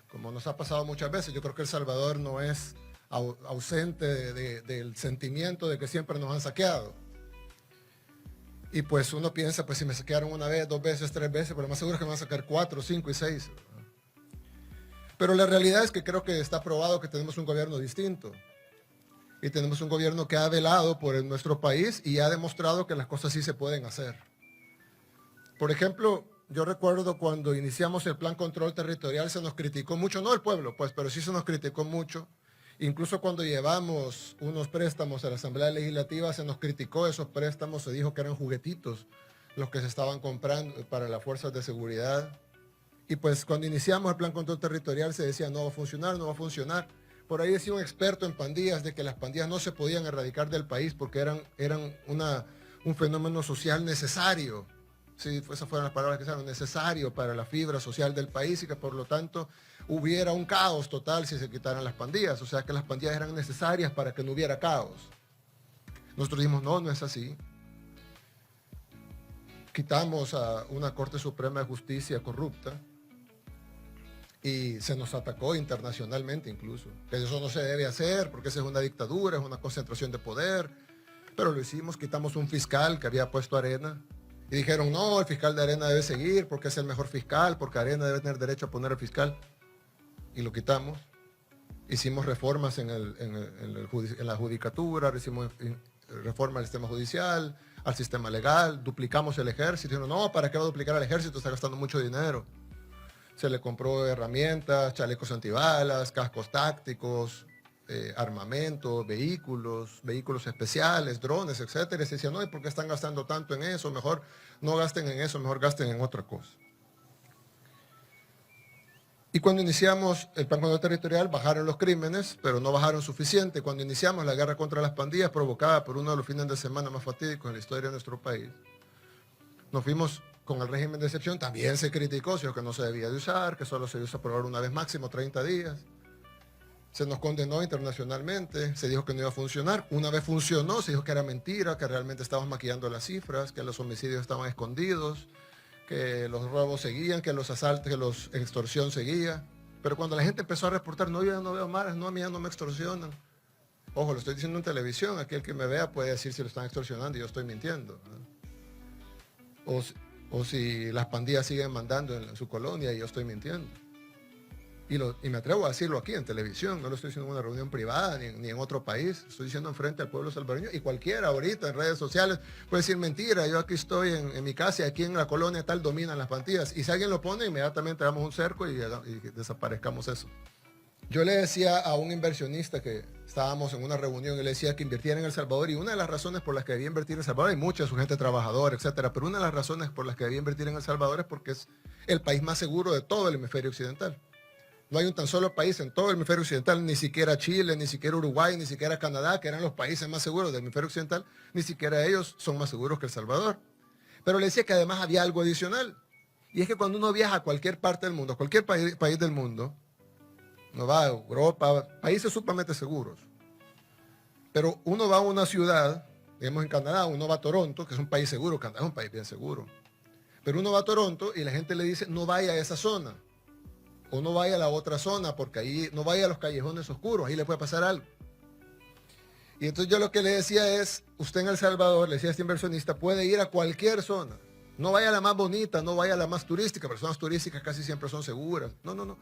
Como nos ha pasado muchas veces, yo creo que El Salvador no es ausente del sentimiento de que siempre nos han saqueado. Y pues uno piensa, pues si me saquearon una vez, 2 veces, 3 veces, pero más seguro es que me van a sacar 4, 5 y 6. Pero la realidad es que creo que está probado que tenemos un gobierno distinto. Y tenemos un gobierno que ha velado por nuestro país y ha demostrado que las cosas sí se pueden hacer. Por ejemplo, yo recuerdo cuando iniciamos el Plan Control Territorial se nos criticó mucho, no el pueblo, pues, pero sí se nos criticó mucho. Incluso cuando llevamos unos préstamos a la Asamblea Legislativa se nos criticó esos préstamos, se dijo que eran juguetitos los que se estaban comprando para las fuerzas de seguridad. Y pues cuando iniciamos el Plan Control Territorial se decía no va a funcionar, no va a funcionar. Por ahí decía un experto en pandillas de que las pandillas no se podían erradicar del país porque eran un fenómeno social necesario. Sí, esas fueron las palabras que se usaron, necesario para la fibra social del país y que por lo tanto hubiera un caos total si se quitaran las pandillas. O sea que las pandillas eran necesarias para que no hubiera caos. Nosotros dijimos, no es así. Quitamos a una Corte Suprema de Justicia corrupta y se nos atacó internacionalmente incluso. Que eso no se debe hacer porque esa es una dictadura, es una concentración de poder. Pero lo hicimos, quitamos un fiscal que había puesto Arena. Y dijeron, no, el fiscal de Arena debe seguir porque es el mejor fiscal, porque Arena debe tener derecho a poner al fiscal. Y lo quitamos. Hicimos reformas en la judicatura, hicimos reforma al sistema judicial, al sistema legal, duplicamos el ejército. Dijeron, no, ¿para qué va a duplicar al ejército? Está gastando mucho dinero. Se le compró herramientas, chalecos antibalas, cascos tácticos, armamento, vehículos especiales, drones, etcétera. Y se decía, no, ¿y por qué están gastando tanto en eso? Mejor no gasten en eso, mejor gasten en otra cosa. Y cuando iniciamos el Plan Control Territorial bajaron los crímenes, pero no bajaron suficiente. Cuando iniciamos la guerra contra las pandillas provocada por uno de los fines de semana más fatídicos en la historia de nuestro país, nos fuimos con el régimen de excepción. También se criticó, que no se debía de usar, que solo se usa por ahora una vez máximo, 30 días. Se nos condenó internacionalmente, se dijo que no iba a funcionar. Una vez funcionó, se dijo que era mentira, que realmente estábamos maquillando las cifras, que los homicidios estaban escondidos, que los robos seguían, que los asaltos, que los extorsión seguía. Pero cuando la gente empezó a reportar, no, yo ya no veo maras, no, a mí ya no me extorsionan. Ojo, lo estoy diciendo en televisión, aquel que me vea puede decir si lo están extorsionando y yo estoy mintiendo, ¿no? O si las pandillas siguen mandando en su colonia y yo estoy mintiendo. Y me atrevo a decirlo aquí en televisión, no lo estoy diciendo en una reunión privada ni en otro país, estoy diciendo enfrente al pueblo salvadoreño y cualquiera ahorita en redes sociales puede decir mentira, yo aquí estoy en mi casa y aquí en la colonia tal dominan las pandillas y si alguien lo pone inmediatamente damos un cerco y desaparezcamos eso. Yo le decía a un inversionista que estábamos en una reunión y le decía que invirtiera en El Salvador, y una de las razones por las que debía invertir en El Salvador, hay mucha su gente trabajadora, etcétera, pero una de las razones por las que debía invertir en El Salvador es porque es el país más seguro de todo el hemisferio occidental. No hay un tan solo país en todo el hemisferio occidental, ni siquiera Chile, ni siquiera Uruguay, ni siquiera Canadá, que eran los países más seguros del hemisferio occidental, ni siquiera ellos son más seguros que El Salvador. Pero le decía que además había algo adicional, y es que cuando uno viaja a cualquier parte del mundo, a cualquier país del mundo, uno va a Europa, países sumamente seguros, pero uno va a una ciudad, digamos en Canadá, uno va a Toronto, que es un país seguro, Canadá es un país bien seguro, pero uno va a Toronto y la gente le dice, no vaya a esa zona, o no vaya a la otra zona, porque ahí no vaya a los callejones oscuros, ahí le puede pasar algo. Y entonces yo lo que le decía es, usted en El Salvador, le decía a este inversionista, puede ir a cualquier zona, no vaya a la más bonita, no vaya a la más turística, personas turísticas casi siempre son seguras, no.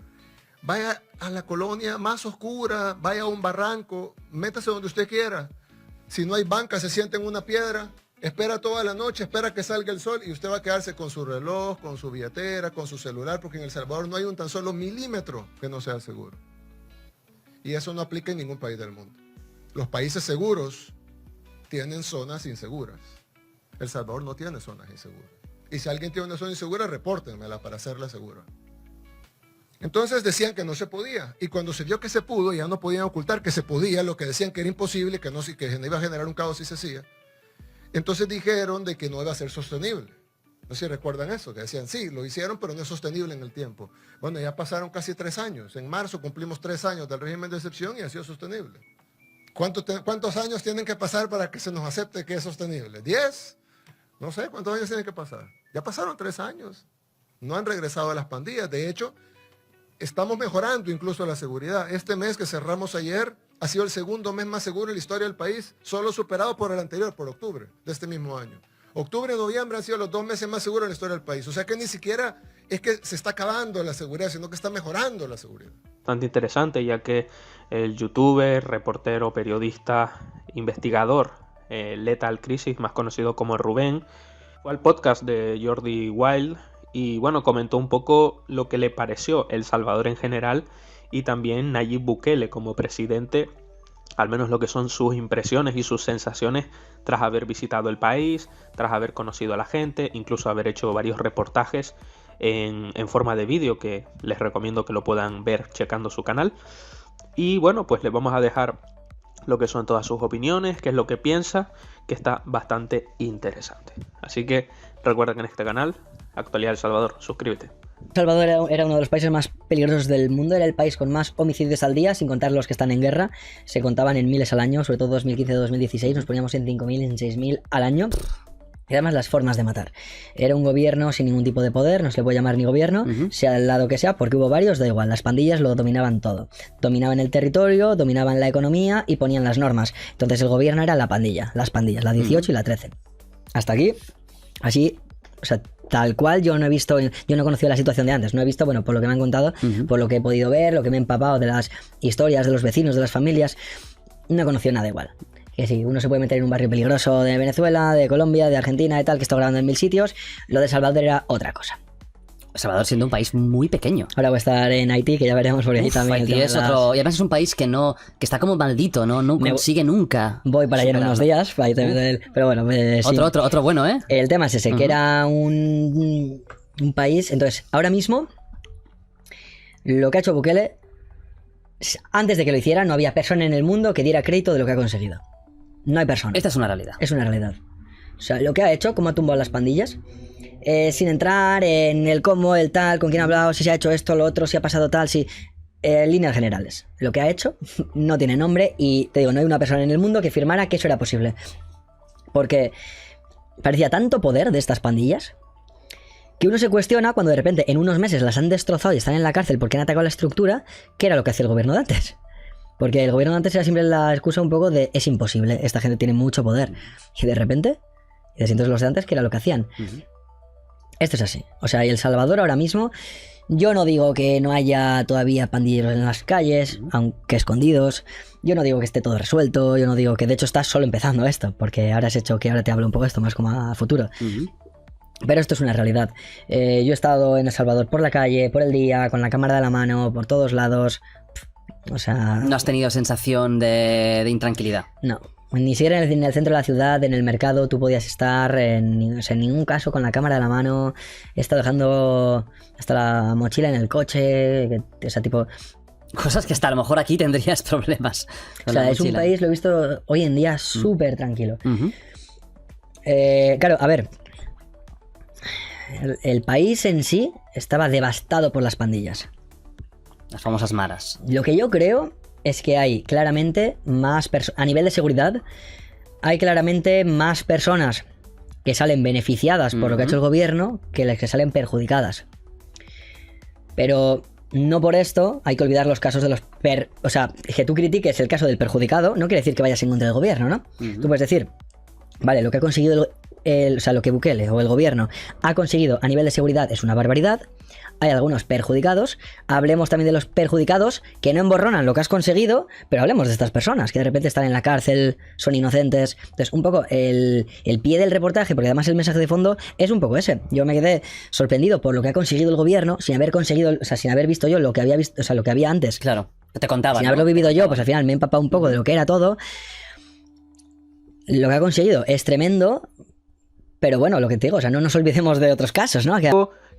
Vaya a la colonia más oscura, vaya a un barranco, métase donde usted quiera. Si no hay banca, se siente en una piedra, espera toda la noche, espera que salga el sol y usted va a quedarse con su reloj, con su billetera, con su celular, porque en El Salvador no hay un tan solo milímetro que no sea seguro. Y eso no aplica en ningún país del mundo. Los países seguros tienen zonas inseguras. El Salvador no tiene zonas inseguras. Y si alguien tiene una zona insegura, repórtenmela para hacerla segura. Entonces decían que no se podía, y cuando se vio que se pudo, ya no podían ocultar que se podía, lo que decían que era imposible, que no iba a generar un caos si se hacía. Entonces dijeron de que no iba a ser sostenible. No sé si recuerdan eso, que decían, sí, lo hicieron, pero no es sostenible en el tiempo. Bueno, ya pasaron casi 3 años. En marzo cumplimos 3 años del régimen de excepción y ha sido sostenible. ¿Cuántos años tienen que pasar para que se nos acepte que es sostenible? ¿10? No sé, ¿cuántos años tienen que pasar? Ya pasaron 3 años. No han regresado a las pandillas. De hecho, estamos mejorando incluso la seguridad. Este mes que cerramos ayer ha sido el segundo mes más seguro en la historia del país, solo superado por el anterior, por octubre de este mismo año. Octubre y noviembre han sido los 2 meses más seguros en la historia del país. O sea que ni siquiera es que se está acabando la seguridad, sino que está mejorando la seguridad. Bastante interesante, ya que el youtuber, reportero, periodista, investigador Lethal Crisis, más conocido como Rubén, fue al podcast de Jordi Wild y bueno, comentó un poco lo que le pareció El Salvador en general y también Nayib Bukele como presidente, al menos lo que son sus impresiones y sus sensaciones tras haber visitado el país, tras haber conocido a la gente, incluso haber hecho varios reportajes en forma de vídeo que les recomiendo que lo puedan ver checando su canal. Y bueno, pues les vamos a dejar lo que son todas sus opiniones, qué es lo que piensa, que está bastante interesante. Así que recuerda que en este canal, Actualidad del Salvador, suscríbete. El Salvador era uno de los países más peligrosos del mundo, era el país con más homicidios al día, sin contar los que están en guerra. Se contaban en miles al año, sobre todo 2015-2016, nos poníamos en 5.000, en 6.000 al año. Y además las formas de matar. Era un gobierno sin ningún tipo de poder, no se le puede llamar ni gobierno, sea el lado que sea, porque hubo varios, da igual, las pandillas lo dominaban todo. Dominaban el territorio, dominaban la economía y ponían las normas. Entonces el gobierno era la pandilla, las pandillas, la 18 y la 13. Hasta aquí, así, o sea, tal cual yo no he visto, yo no he conocido la situación de antes, no he visto, bueno, por lo que me han contado, por lo que he podido ver, lo que me he empapado de las historias de los vecinos, de las familias, no he conocido nada igual. Que sí, uno se puede meter en un barrio peligroso de Venezuela, de Colombia, de Argentina y tal, que está grabando en 1000 sitios. Lo de Salvador era otra cosa. El Salvador siendo un país muy pequeño. Ahora voy a estar en Haití, que ya veremos por ahí también. Haití es otro, y además es un país que está como maldito, no consigue nunca. Voy para allá en unos días, pero bueno. Sí. Otro bueno, ¿eh? El tema es ese, que era un país. Entonces, ahora mismo, lo que ha hecho Bukele, antes de que lo hiciera, no había persona en el mundo que diera crédito de lo que ha conseguido. No hay persona. Esta es una realidad. Es una realidad. O sea, lo que ha hecho, cómo ha tumbado las pandillas, sin entrar en el cómo, el tal, con quién ha hablado, si se ha hecho esto, lo otro, si ha pasado tal, si... líneas generales. Lo que ha hecho no tiene nombre y, te digo, no hay una persona en el mundo que firmara que eso era posible. Porque parecía tanto poder de estas pandillas que uno se cuestiona cuando de repente en unos meses las han destrozado y están en la cárcel porque han atacado la estructura, ¿qué era lo que hacía el gobierno de antes? Porque el gobierno de antes era siempre la excusa un poco de es imposible, esta gente tiene mucho poder. Y de repente, y entonces los de antes, ¿qué era lo que hacían? Esto es así. O sea, y El Salvador ahora mismo, yo no digo que no haya todavía pandilleros en las calles, aunque escondidos. Yo no digo que esté todo resuelto, yo no digo que de hecho está solo empezando esto, porque ahora has hecho que ahora te hablo un poco de esto más como a futuro. Pero esto es una realidad. Yo he estado en El Salvador por la calle, por el día, con la cámara de la mano, por todos lados. O sea... No has tenido sensación de intranquilidad. No. Ni siquiera en el centro de la ciudad, en el mercado, tú podías estar en ningún caso con la cámara de la mano. He estado dejando hasta la mochila en el coche, o sea, tipo... Cosas que hasta a lo mejor aquí tendrías problemas. O sea, es un país, lo he visto hoy en día, súper tranquilo. Claro, a ver. El país en sí estaba devastado por las pandillas. Las famosas maras. Lo que yo creo es que hay claramente más a nivel de seguridad, hay claramente más personas que salen beneficiadas por lo que ha hecho el gobierno que las que salen perjudicadas. Pero no por esto hay que olvidar los casos de los o sea, que tú critiques el caso del perjudicado no quiere decir que vayas en contra del gobierno, ¿no? Tú puedes decir, vale, lo que ha conseguido o sea, lo que Bukele o el gobierno ha conseguido a nivel de seguridad es una barbaridad. Hay algunos perjudicados. Hablemos también de los perjudicados que no emborronan lo que has conseguido, pero hablemos de estas personas que de repente están en la cárcel, son inocentes. Entonces, un poco el pie del reportaje, porque además el mensaje de fondo es un poco ese. Yo me quedé sorprendido por lo que ha conseguido el gobierno, sin haber conseguido, o sea, sin haber visto yo lo que había visto, o sea, lo que había antes. Claro, te contaba. Sin haberlo vivido yo, pues al final me he empapado un poco de lo que era todo. Lo que ha conseguido es tremendo, pero bueno, lo que te digo, o sea, no nos olvidemos de otros casos, ¿no?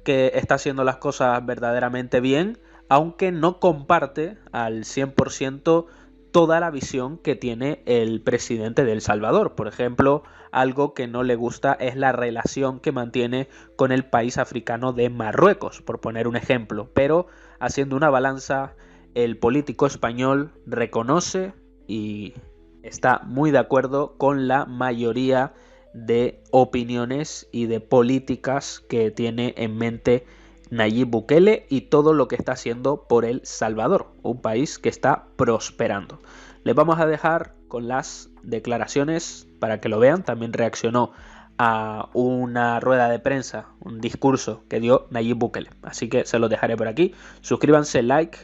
Que está haciendo las cosas verdaderamente bien, aunque no comparte al 100% toda la visión que tiene el presidente de El Salvador. Por ejemplo, algo que no le gusta es la relación que mantiene con el país africano de Marruecos, por poner un ejemplo. Pero haciendo una balanza, el político español reconoce y está muy de acuerdo con la mayoría de opiniones y de políticas que tiene en mente Nayib Bukele y todo lo que está haciendo por El Salvador, un país que está prosperando. Les vamos a dejar con las declaraciones para que lo vean. También reaccionó a una rueda de prensa, un discurso que dio Nayib Bukele. Así que se los dejaré por aquí. Suscríbanse, like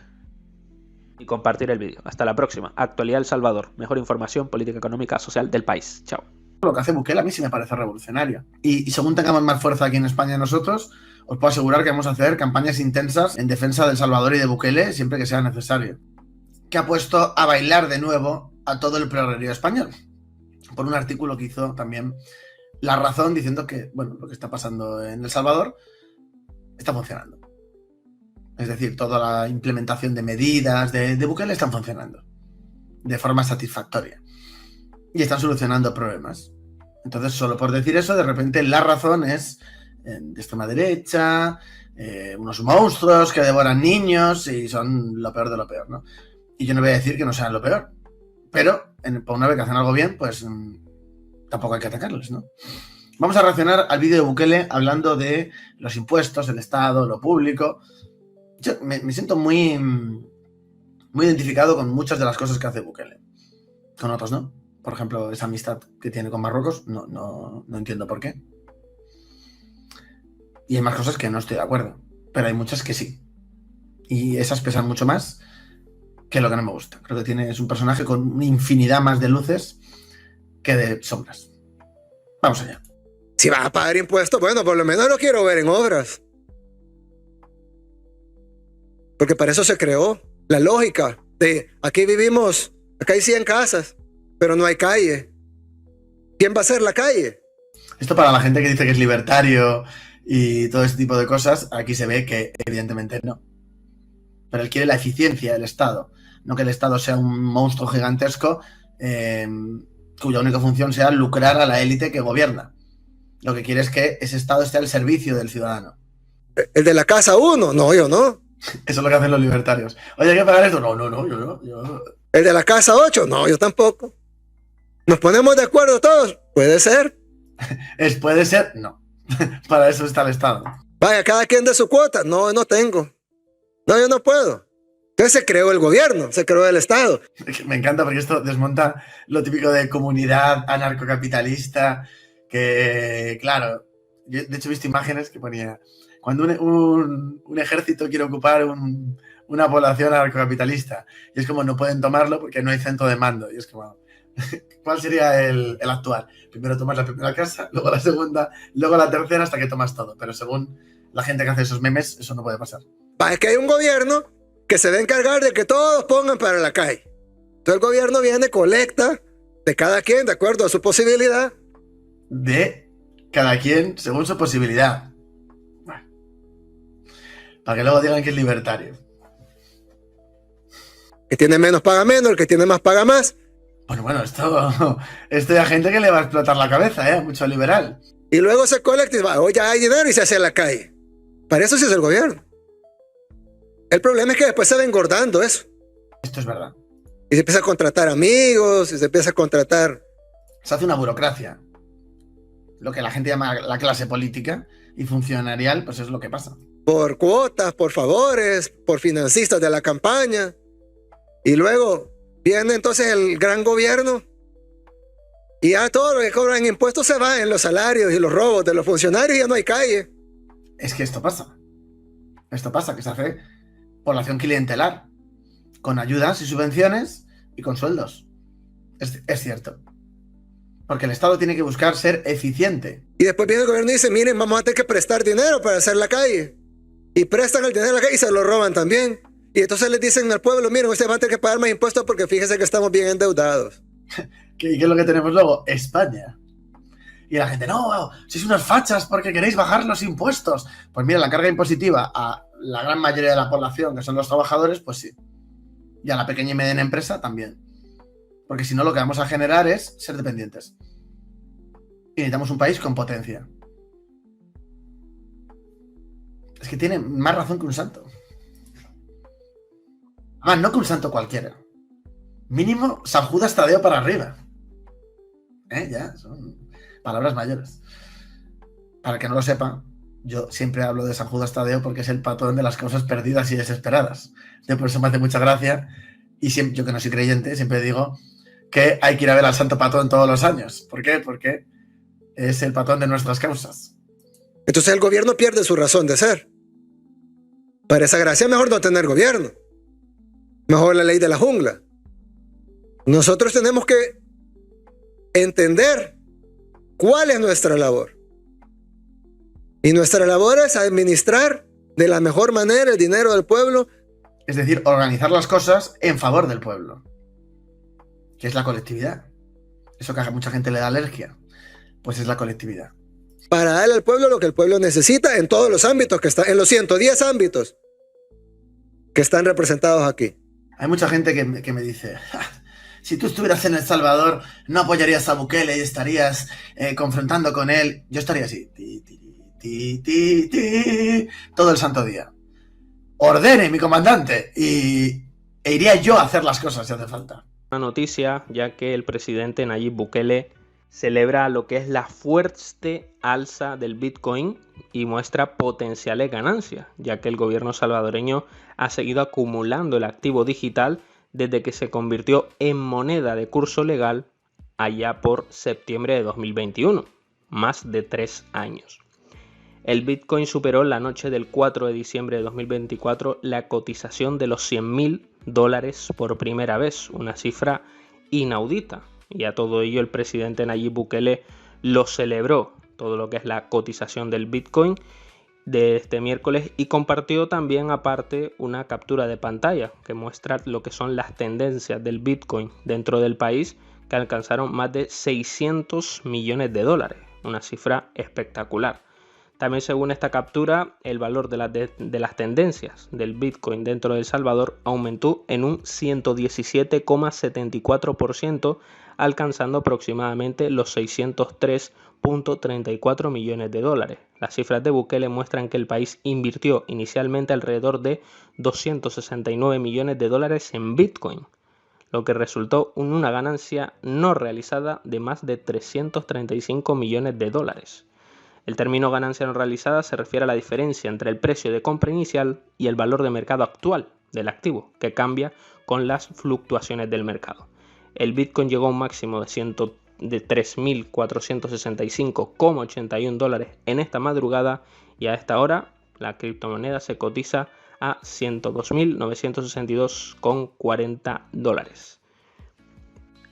y compartir el vídeo. Hasta la próxima. Actualidad El Salvador. Mejor información política, económica, social del país. Chao. Lo que hace Bukele a mí sí me parece revolucionario. Y según tengamos más fuerza aquí en España nosotros, os puedo asegurar que vamos a hacer campañas intensas en defensa de El Salvador y de Bukele siempre que sea necesario. Que ha puesto a bailar de nuevo a todo el progrerío español. Por un artículo que hizo también La Razón diciendo que, bueno, lo que está pasando en El Salvador está funcionando. Es decir, toda la implementación de medidas de Bukele están funcionando de forma satisfactoria. Y están solucionando problemas. Entonces, solo por decir eso, de repente La Razón es de extrema derecha, unos monstruos que devoran niños y son lo peor de lo peor, ¿no? Y yo no voy a decir que no sean lo peor, pero por una vez que hacen algo bien, pues tampoco hay que atacarles, ¿no? Vamos a reaccionar al vídeo de Bukele hablando de los impuestos, el Estado, lo público. Yo me siento muy identificado con muchas de las cosas que hace Bukele. Con otros, ¿no? Por ejemplo, esa amistad que tiene con Marruecos, no entiendo por qué. Y hay más cosas que no estoy de acuerdo, pero hay muchas que sí. Y esas pesan mucho más que lo que no me gusta. Creo que es un personaje con una infinidad más de luces que de sombras. Vamos allá. Si vas a pagar impuestos, bueno, por lo menos lo quiero ver en obras. Porque para eso se creó la lógica de aquí vivimos, acá hay 100 casas, pero no hay calle. ¿Quién va a hacer la calle? Esto para la gente que dice que es libertario y todo este tipo de cosas, aquí se ve que evidentemente no. Pero él quiere la eficiencia del Estado, no que el Estado sea un monstruo gigantesco cuya única función sea lucrar a la élite que gobierna. Lo que quiere es que ese Estado esté al servicio del ciudadano. ¿El de la casa 1? No, yo no. Eso es lo que hacen los libertarios. Oye, ¿hay que pagar esto? No, yo no. ¿El de la casa 8? No, yo tampoco. ¿Nos ponemos de acuerdo todos? Puede ser. Puede ser, no. Para eso está el Estado. Vaya, cada quien de su cuota. No, no tengo. No, yo no puedo. Entonces se creó el gobierno, se creó el Estado. Me encanta porque esto desmonta lo típico de comunidad anarcocapitalista, que, claro, yo de hecho he visto imágenes que ponía, cuando un ejército quiere ocupar una población anarcocapitalista, y es como no pueden tomarlo porque no hay centro de mando, y es como, ¿cuál sería el actual? Primero tomas la primera casa, luego la segunda, luego la tercera hasta que tomas todo, pero según la gente que hace esos memes, eso no puede pasar. Es que hay un gobierno que se va a encargar de que todos pongan para la calle. Entonces el gobierno viene, colecta de cada quien, de acuerdo a su posibilidad. De cada quien según su posibilidad. Bueno, para que luego digan que es libertario. El que tiene menos paga menos, el que tiene más paga más. Bueno, esto hay gente que le va a explotar la cabeza, mucho liberal. Y luego se colecta y va, oye, ya hay dinero y se hace a la calle. Para eso sí es el gobierno. El problema es que después se va engordando eso. Esto es verdad. Y se empieza a contratar amigos, y se empieza a contratar... Se hace una burocracia. Lo que la gente llama la clase política y funcionarial, pues es lo que pasa. Por cuotas, por favores, por financistas de la campaña. Y luego viene entonces el gran gobierno y ya todo lo que cobran impuestos se va en los salarios y los robos de los funcionarios y ya no hay calle. Es que esto pasa. Esto pasa, que se hace población clientelar, con ayudas y subvenciones y con sueldos. Es cierto. Porque el Estado tiene que buscar ser eficiente. Y después viene el gobierno y dice, miren, vamos a tener que prestar dinero para hacer la calle. Y prestan el dinero a la calle y se lo roban también. Y entonces les dicen al pueblo, miren, ustedes van a tener que pagar más impuestos porque fíjense que estamos bien endeudados. ¿Qué es lo que tenemos luego? España. Y la gente, no, sois unos fachas porque queréis bajar los impuestos. Pues mira, la carga impositiva a la gran mayoría de la población, que son los trabajadores, pues sí. Y a la pequeña y mediana empresa también. Porque si no, lo que vamos a generar es ser dependientes. Y necesitamos un país con potencia. Es que tiene más razón que un santo. Además, no que un santo cualquiera. Mínimo San Judas Tadeo para arriba. Ya, son palabras mayores. Para el que no lo sepa, yo siempre hablo de San Judas Tadeo porque es el patrón de las causas perdidas y desesperadas. Por eso me hace mucha gracia. Y siempre, yo que no soy creyente, siempre digo que hay que ir a ver al santo patrón todos los años. ¿Por qué? Porque es el patrón de nuestras causas. Entonces el gobierno pierde su razón de ser. Para esa gracia mejor no tener gobierno. Mejor la ley de la jungla. Nosotros tenemos que entender cuál es nuestra labor. Y nuestra labor es administrar de la mejor manera el dinero del pueblo. Es decir, organizar las cosas en favor del pueblo. Que es la colectividad. Eso que a mucha gente le da alergia. Pues es la colectividad. Para darle al pueblo lo que el pueblo necesita en todos los ámbitos que están, en los 110 ámbitos que están representados aquí. Hay mucha gente que me dice, si tú estuvieras en El Salvador, no apoyarías a Bukele y estarías confrontando con él. Yo estaría así, todo el santo día. Ordene, mi comandante, e iría yo a hacer las cosas si hace falta. Una noticia, ya que el presidente Nayib Bukele celebra lo que es la fuerte alza del Bitcoin y muestra potenciales ganancias, ya que el gobierno salvadoreño ha seguido acumulando el activo digital desde que se convirtió en moneda de curso legal allá por septiembre de 2021, más de 3 años. El Bitcoin superó la noche del 4 de diciembre de 2024 la cotización de los $100.000 por primera vez, una cifra inaudita. Y a todo ello el presidente Nayib Bukele lo celebró, todo lo que es la cotización del Bitcoin de este miércoles, y compartió también aparte una captura de pantalla que muestra lo que son las tendencias del Bitcoin dentro del país, que alcanzaron más de $600 millones, una cifra espectacular. También, según esta captura, el valor de las tendencias del Bitcoin dentro de El Salvador aumentó en un 117,74%, alcanzando aproximadamente los $603.34 millones. Las cifras de Bukele muestran que el país invirtió inicialmente alrededor de $269 millones en Bitcoin, lo que resultó en una ganancia no realizada de más de $335 millones. El término ganancia no realizada se refiere a la diferencia entre el precio de compra inicial y el valor de mercado actual del activo, que cambia con las fluctuaciones del mercado. El Bitcoin llegó a un máximo de $3.465,81 en esta madrugada, y a esta hora la criptomoneda se cotiza a $102.962,40.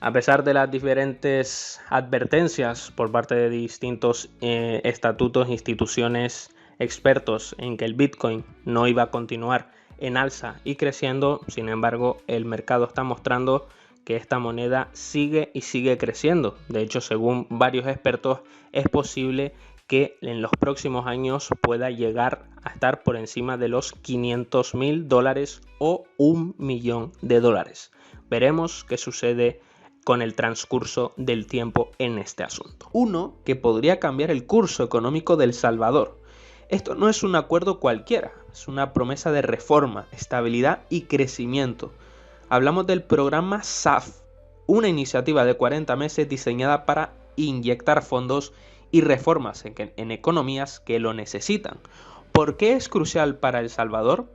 A pesar de las diferentes advertencias por parte de distintos estatutos, instituciones, expertos en que el Bitcoin no iba a continuar en alza y creciendo. Sin embargo, el mercado está mostrando que esta moneda sigue y sigue creciendo. De hecho, según varios expertos, es posible que en los próximos años pueda llegar a estar por encima de los $500.000 o $1 millón. Veremos qué sucede con el transcurso del tiempo en este asunto. Uno que podría cambiar el curso económico de El Salvador. Esto no es un acuerdo cualquiera, es una promesa de reforma, estabilidad y crecimiento. Hablamos del programa SAF, una iniciativa de 40 meses diseñada para inyectar fondos y reformas en economías que lo necesitan. ¿Por qué es crucial para El Salvador?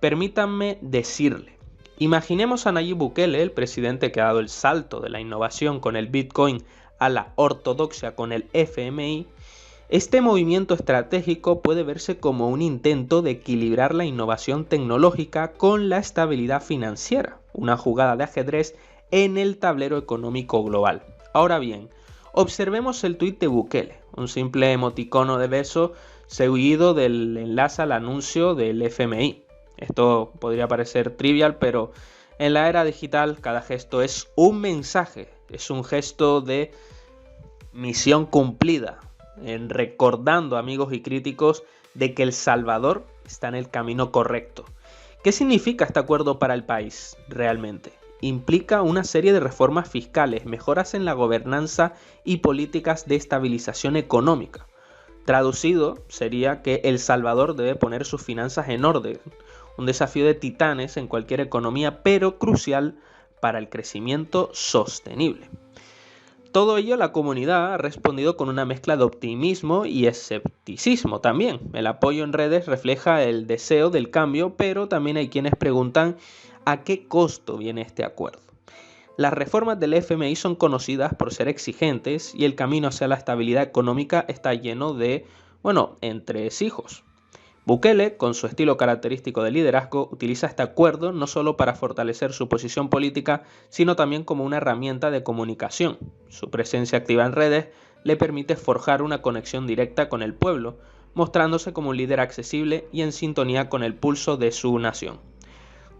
Permítanme decirle. Imaginemos a Nayib Bukele, el presidente que ha dado el salto de la innovación con el Bitcoin a la ortodoxia con el FMI. Este movimiento estratégico puede verse como un intento de equilibrar la innovación tecnológica con la estabilidad financiera, una jugada de ajedrez en el tablero económico global. Ahora bien, observemos el tuit de Bukele, un simple emoticono de beso seguido del enlace al anuncio del FMI. Esto podría parecer trivial, pero en la era digital cada gesto es un mensaje, es un gesto de misión cumplida, recordando, amigos y críticos, de que El Salvador está en el camino correcto. ¿Qué significa este acuerdo para el país realmente? Implica una serie de reformas fiscales, mejoras en la gobernanza y políticas de estabilización económica. Traducido, sería que El Salvador debe poner sus finanzas en orden, un desafío de titanes en cualquier economía, pero crucial para el crecimiento sostenible. Todo ello la comunidad ha respondido con una mezcla de optimismo y escepticismo también. El apoyo en redes refleja el deseo del cambio, pero también hay quienes preguntan a qué costo viene este acuerdo. Las reformas del FMI son conocidas por ser exigentes y el camino hacia la estabilidad económica está lleno de, entresijos. Bukele, con su estilo característico de liderazgo, utiliza este acuerdo no solo para fortalecer su posición política, sino también como una herramienta de comunicación. Su presencia activa en redes le permite forjar una conexión directa con el pueblo, mostrándose como un líder accesible y en sintonía con el pulso de su nación.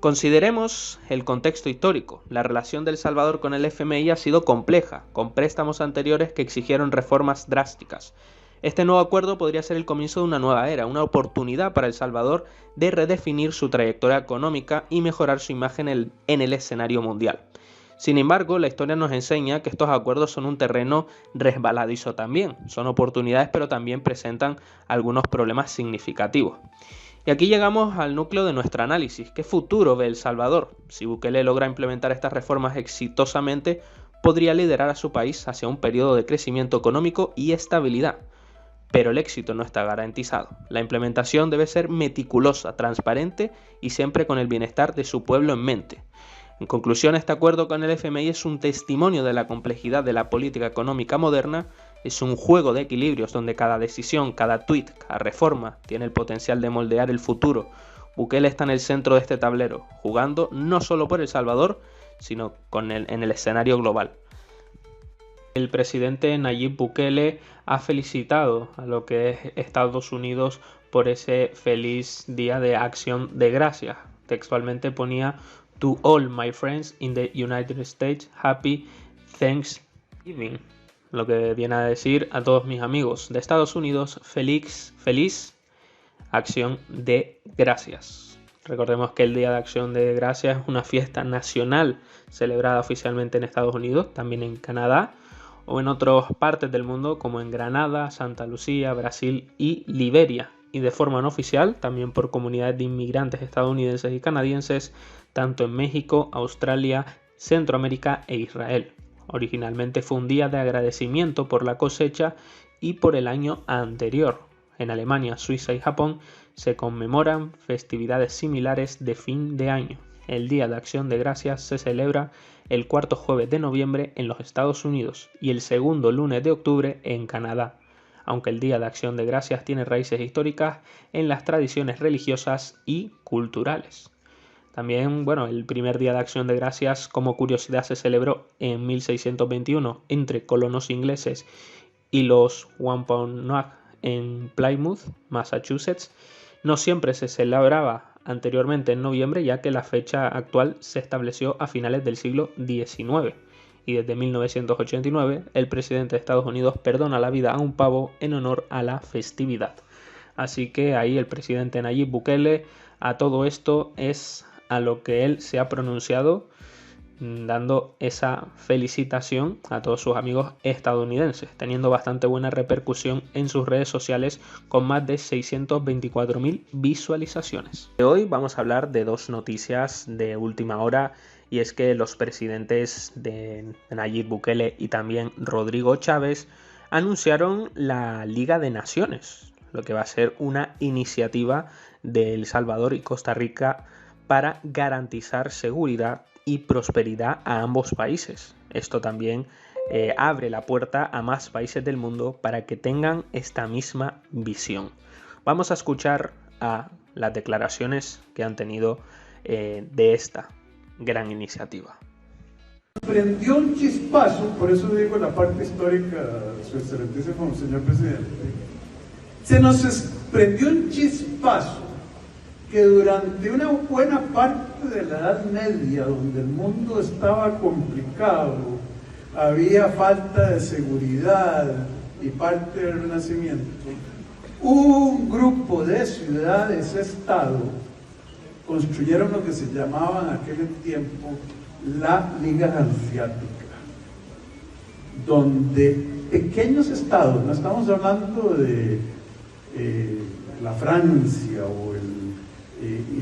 Consideremos el contexto histórico. La relación de El Salvador con el FMI ha sido compleja, con préstamos anteriores que exigieron reformas drásticas. Este nuevo acuerdo podría ser el comienzo de una nueva era, una oportunidad para El Salvador de redefinir su trayectoria económica y mejorar su imagen en el escenario mundial. Sin embargo, la historia nos enseña que estos acuerdos son un terreno resbaladizo también. Son oportunidades, pero también presentan algunos problemas significativos. Y aquí llegamos al núcleo de nuestro análisis. ¿Qué futuro ve El Salvador? Si Bukele logra implementar estas reformas exitosamente, podría liderar a su país hacia un periodo de crecimiento económico y estabilidad. Pero el éxito no está garantizado. La implementación debe ser meticulosa, transparente y siempre con el bienestar de su pueblo en mente. En conclusión, este acuerdo con el FMI es un testimonio de la complejidad de la política económica moderna, es un juego de equilibrios donde cada decisión, cada tuit, cada reforma tiene el potencial de moldear el futuro. Bukele está en el centro de este tablero, jugando no solo por El Salvador, sino en el escenario global. El presidente Nayib Bukele ha felicitado a lo que es Estados Unidos por ese feliz Día de Acción de Gracias. Textualmente ponía: "To all my friends in the United States, happy Thanksgiving", lo que viene a decir: a todos mis amigos de Estados Unidos, feliz Acción de Gracias. Recordemos que el Día de Acción de Gracias es una fiesta nacional celebrada oficialmente en Estados Unidos, también en Canadá o en otras partes del mundo como en Granada, Santa Lucía, Brasil y Liberia, y de forma no oficial también por comunidades de inmigrantes estadounidenses y canadienses tanto en México, Australia, Centroamérica e Israel. Originalmente fue un día de agradecimiento por la cosecha y por el año anterior. En Alemania, Suiza y Japón se conmemoran festividades similares de fin de año. El Día de Acción de Gracias se celebra el cuarto jueves de noviembre en los Estados Unidos y el segundo lunes de octubre en Canadá, aunque el Día de Acción de Gracias tiene raíces históricas en las tradiciones religiosas y culturales. También, el primer Día de Acción de Gracias, como curiosidad, se celebró en 1621 entre colonos ingleses y los Wampanoag en Plymouth, Massachusetts. No siempre se celebraba anteriormente en noviembre, ya que la fecha actual se estableció a finales del siglo XIX. Y desde 1989 el presidente de Estados Unidos perdona la vida a un pavo en honor a la festividad. Así que ahí el presidente Nayib Bukele a todo esto es a lo que él se ha pronunciado, dando esa felicitación a todos sus amigos estadounidenses, teniendo bastante buena repercusión en sus redes sociales con más de 624.000 visualizaciones. Hoy vamos a hablar de dos noticias de última hora, y es que los presidentes de Nayib Bukele y también Rodrigo Chávez anunciaron la Liga de Naciones, lo que va a ser una iniciativa de El Salvador y Costa Rica para garantizar seguridad y prosperidad a ambos países. Esto también abre la puerta a más países del mundo para que tengan esta misma visión. Vamos a escuchar a las declaraciones que han tenido de esta gran iniciativa. Prendió un chispazo, por eso digo la parte histórica, su excelentísimo señor presidente. Se nos prendió un chispazo que durante una buena parte de la Edad Media, donde el mundo estaba complicado, había falta de seguridad y parte del Renacimiento, un grupo de ciudades-estado construyeron lo que se llamaba en aquel tiempo la Liga Hanseática, donde pequeños estados, no estamos hablando de la Francia o el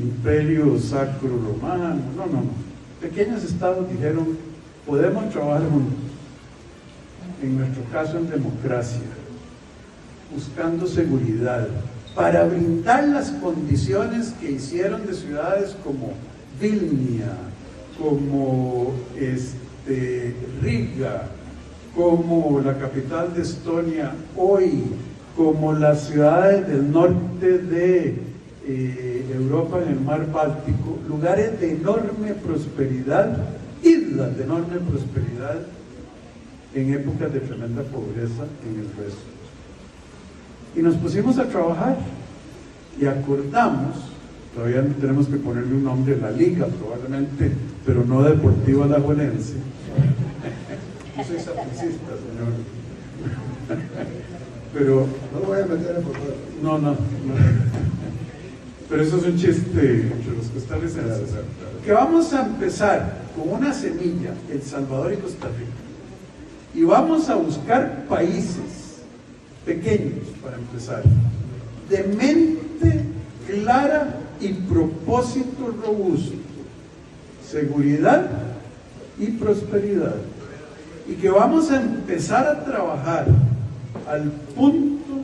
Imperio Sacro Romano, no, pequeños estados dijeron, podemos trabajar juntos, en nuestro caso en democracia, buscando seguridad, para brindar las condiciones que hicieron de ciudades como Vilnia, como Riga, como la capital de Estonia hoy, como las ciudades del norte de Europa en el mar Báltico, lugares de enorme prosperidad, islas de enorme prosperidad en épocas de tremenda pobreza en el resto. Y nos pusimos a trabajar y acordamos, todavía tenemos que ponerle un nombre a la liga probablemente, pero no Deportivo Alajuelense. Yo soy sapricista, señor. Pero no lo voy a meter en favor. No. Pero eso es un chiste entre los costarricenses. Que vamos a empezar con una semilla, El Salvador y Costa Rica. Y vamos a buscar países pequeños, para empezar, de mente clara y propósito robusto, seguridad y prosperidad. Y que vamos a empezar a trabajar al punto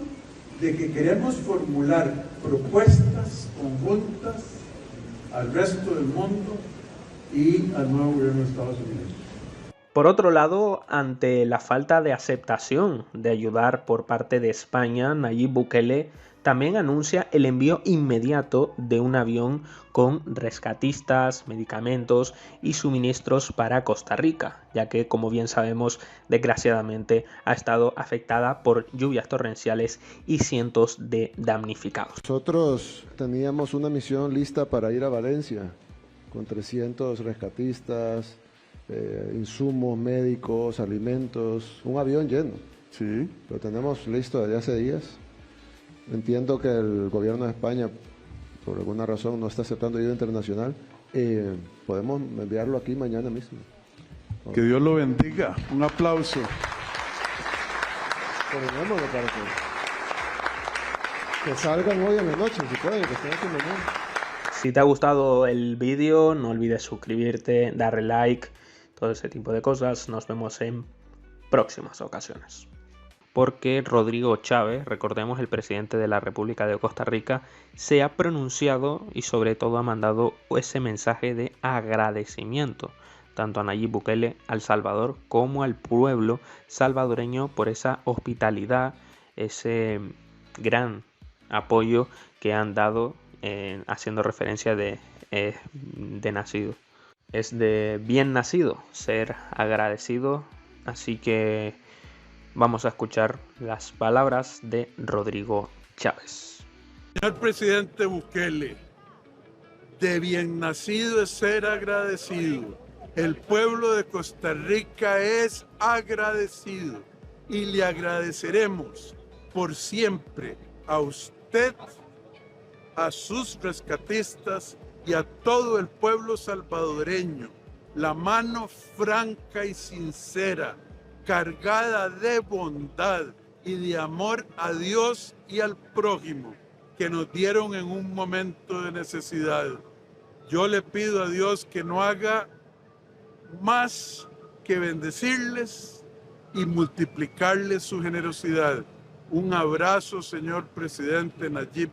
de que queremos formular propuestas conjuntas al resto del mundo y al nuevo gobierno de Estados Unidos. Por otro lado, ante la falta de aceptación de ayudar por parte de España, Nayib Bukele también anuncia el envío inmediato de un avión con rescatistas, medicamentos y suministros para Costa Rica, ya que, como bien sabemos, desgraciadamente ha estado afectada por lluvias torrenciales y cientos de damnificados. Nosotros teníamos una misión lista para ir a Valencia, con 300 rescatistas, insumos médicos, alimentos, un avión lleno. Sí. Lo tenemos listo desde hace días. Entiendo que el gobierno de España, por alguna razón, no está aceptando ayuda internacional. Podemos enviarlo aquí mañana mismo. Que Dios lo bendiga. Un aplauso. Coordinémoslo para que salgan hoy en la noche, si pueden, que estén aquí mañana. Si te ha gustado el vídeo, no olvides suscribirte, darle like, todo ese tipo de cosas. Nos vemos en próximas ocasiones. Porque Rodrigo Chávez, recordemos, el presidente de la República de Costa Rica, se ha pronunciado y sobre todo ha mandado ese mensaje de agradecimiento tanto a Nayib Bukele, al Salvador, como al pueblo salvadoreño por esa hospitalidad, ese gran apoyo que han dado, haciendo referencia de nacido. Es de bien nacido ser agradecido, así que vamos a escuchar las palabras de Rodrigo Chávez. Señor presidente Bukele, De bien nacido es ser agradecido. El pueblo de Costa Rica es agradecido y le agradeceremos por siempre a usted, a sus rescatistas y a todo el pueblo salvadoreño la mano franca y sincera, cargada de bondad y de amor a Dios y al prójimo que nos dieron en un momento de necesidad. Yo le pido a Dios que no haga más que bendecirles y multiplicarles su generosidad. Un abrazo, señor presidente Nayib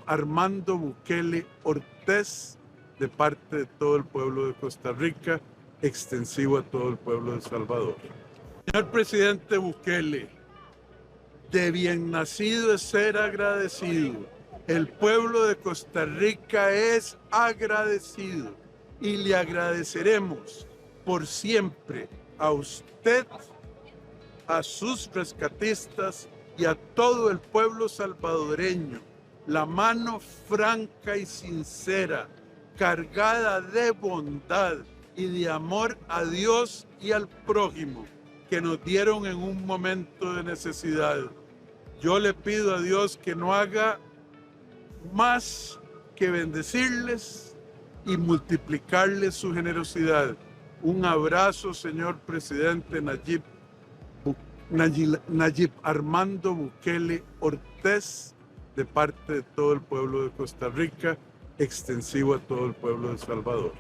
Armando Bukele Ortiz, de parte de todo el pueblo de Costa Rica, extensivo a todo el pueblo de El Salvador. Señor presidente Bukele, de bien nacido es ser agradecido. El pueblo de Costa Rica es agradecido y le agradeceremos por siempre a usted, a sus rescatistas y a todo el pueblo salvadoreño la mano franca y sincera, cargada de bondad y de amor a Dios y al prójimo que nos dieron en un momento de necesidad. Yo le pido a Dios que no haga más que bendecirles y multiplicarles su generosidad. Un abrazo, señor presidente Nayib Armando Bukele Ortiz, de parte de todo el pueblo de Costa Rica, extensivo a todo el pueblo de El Salvador.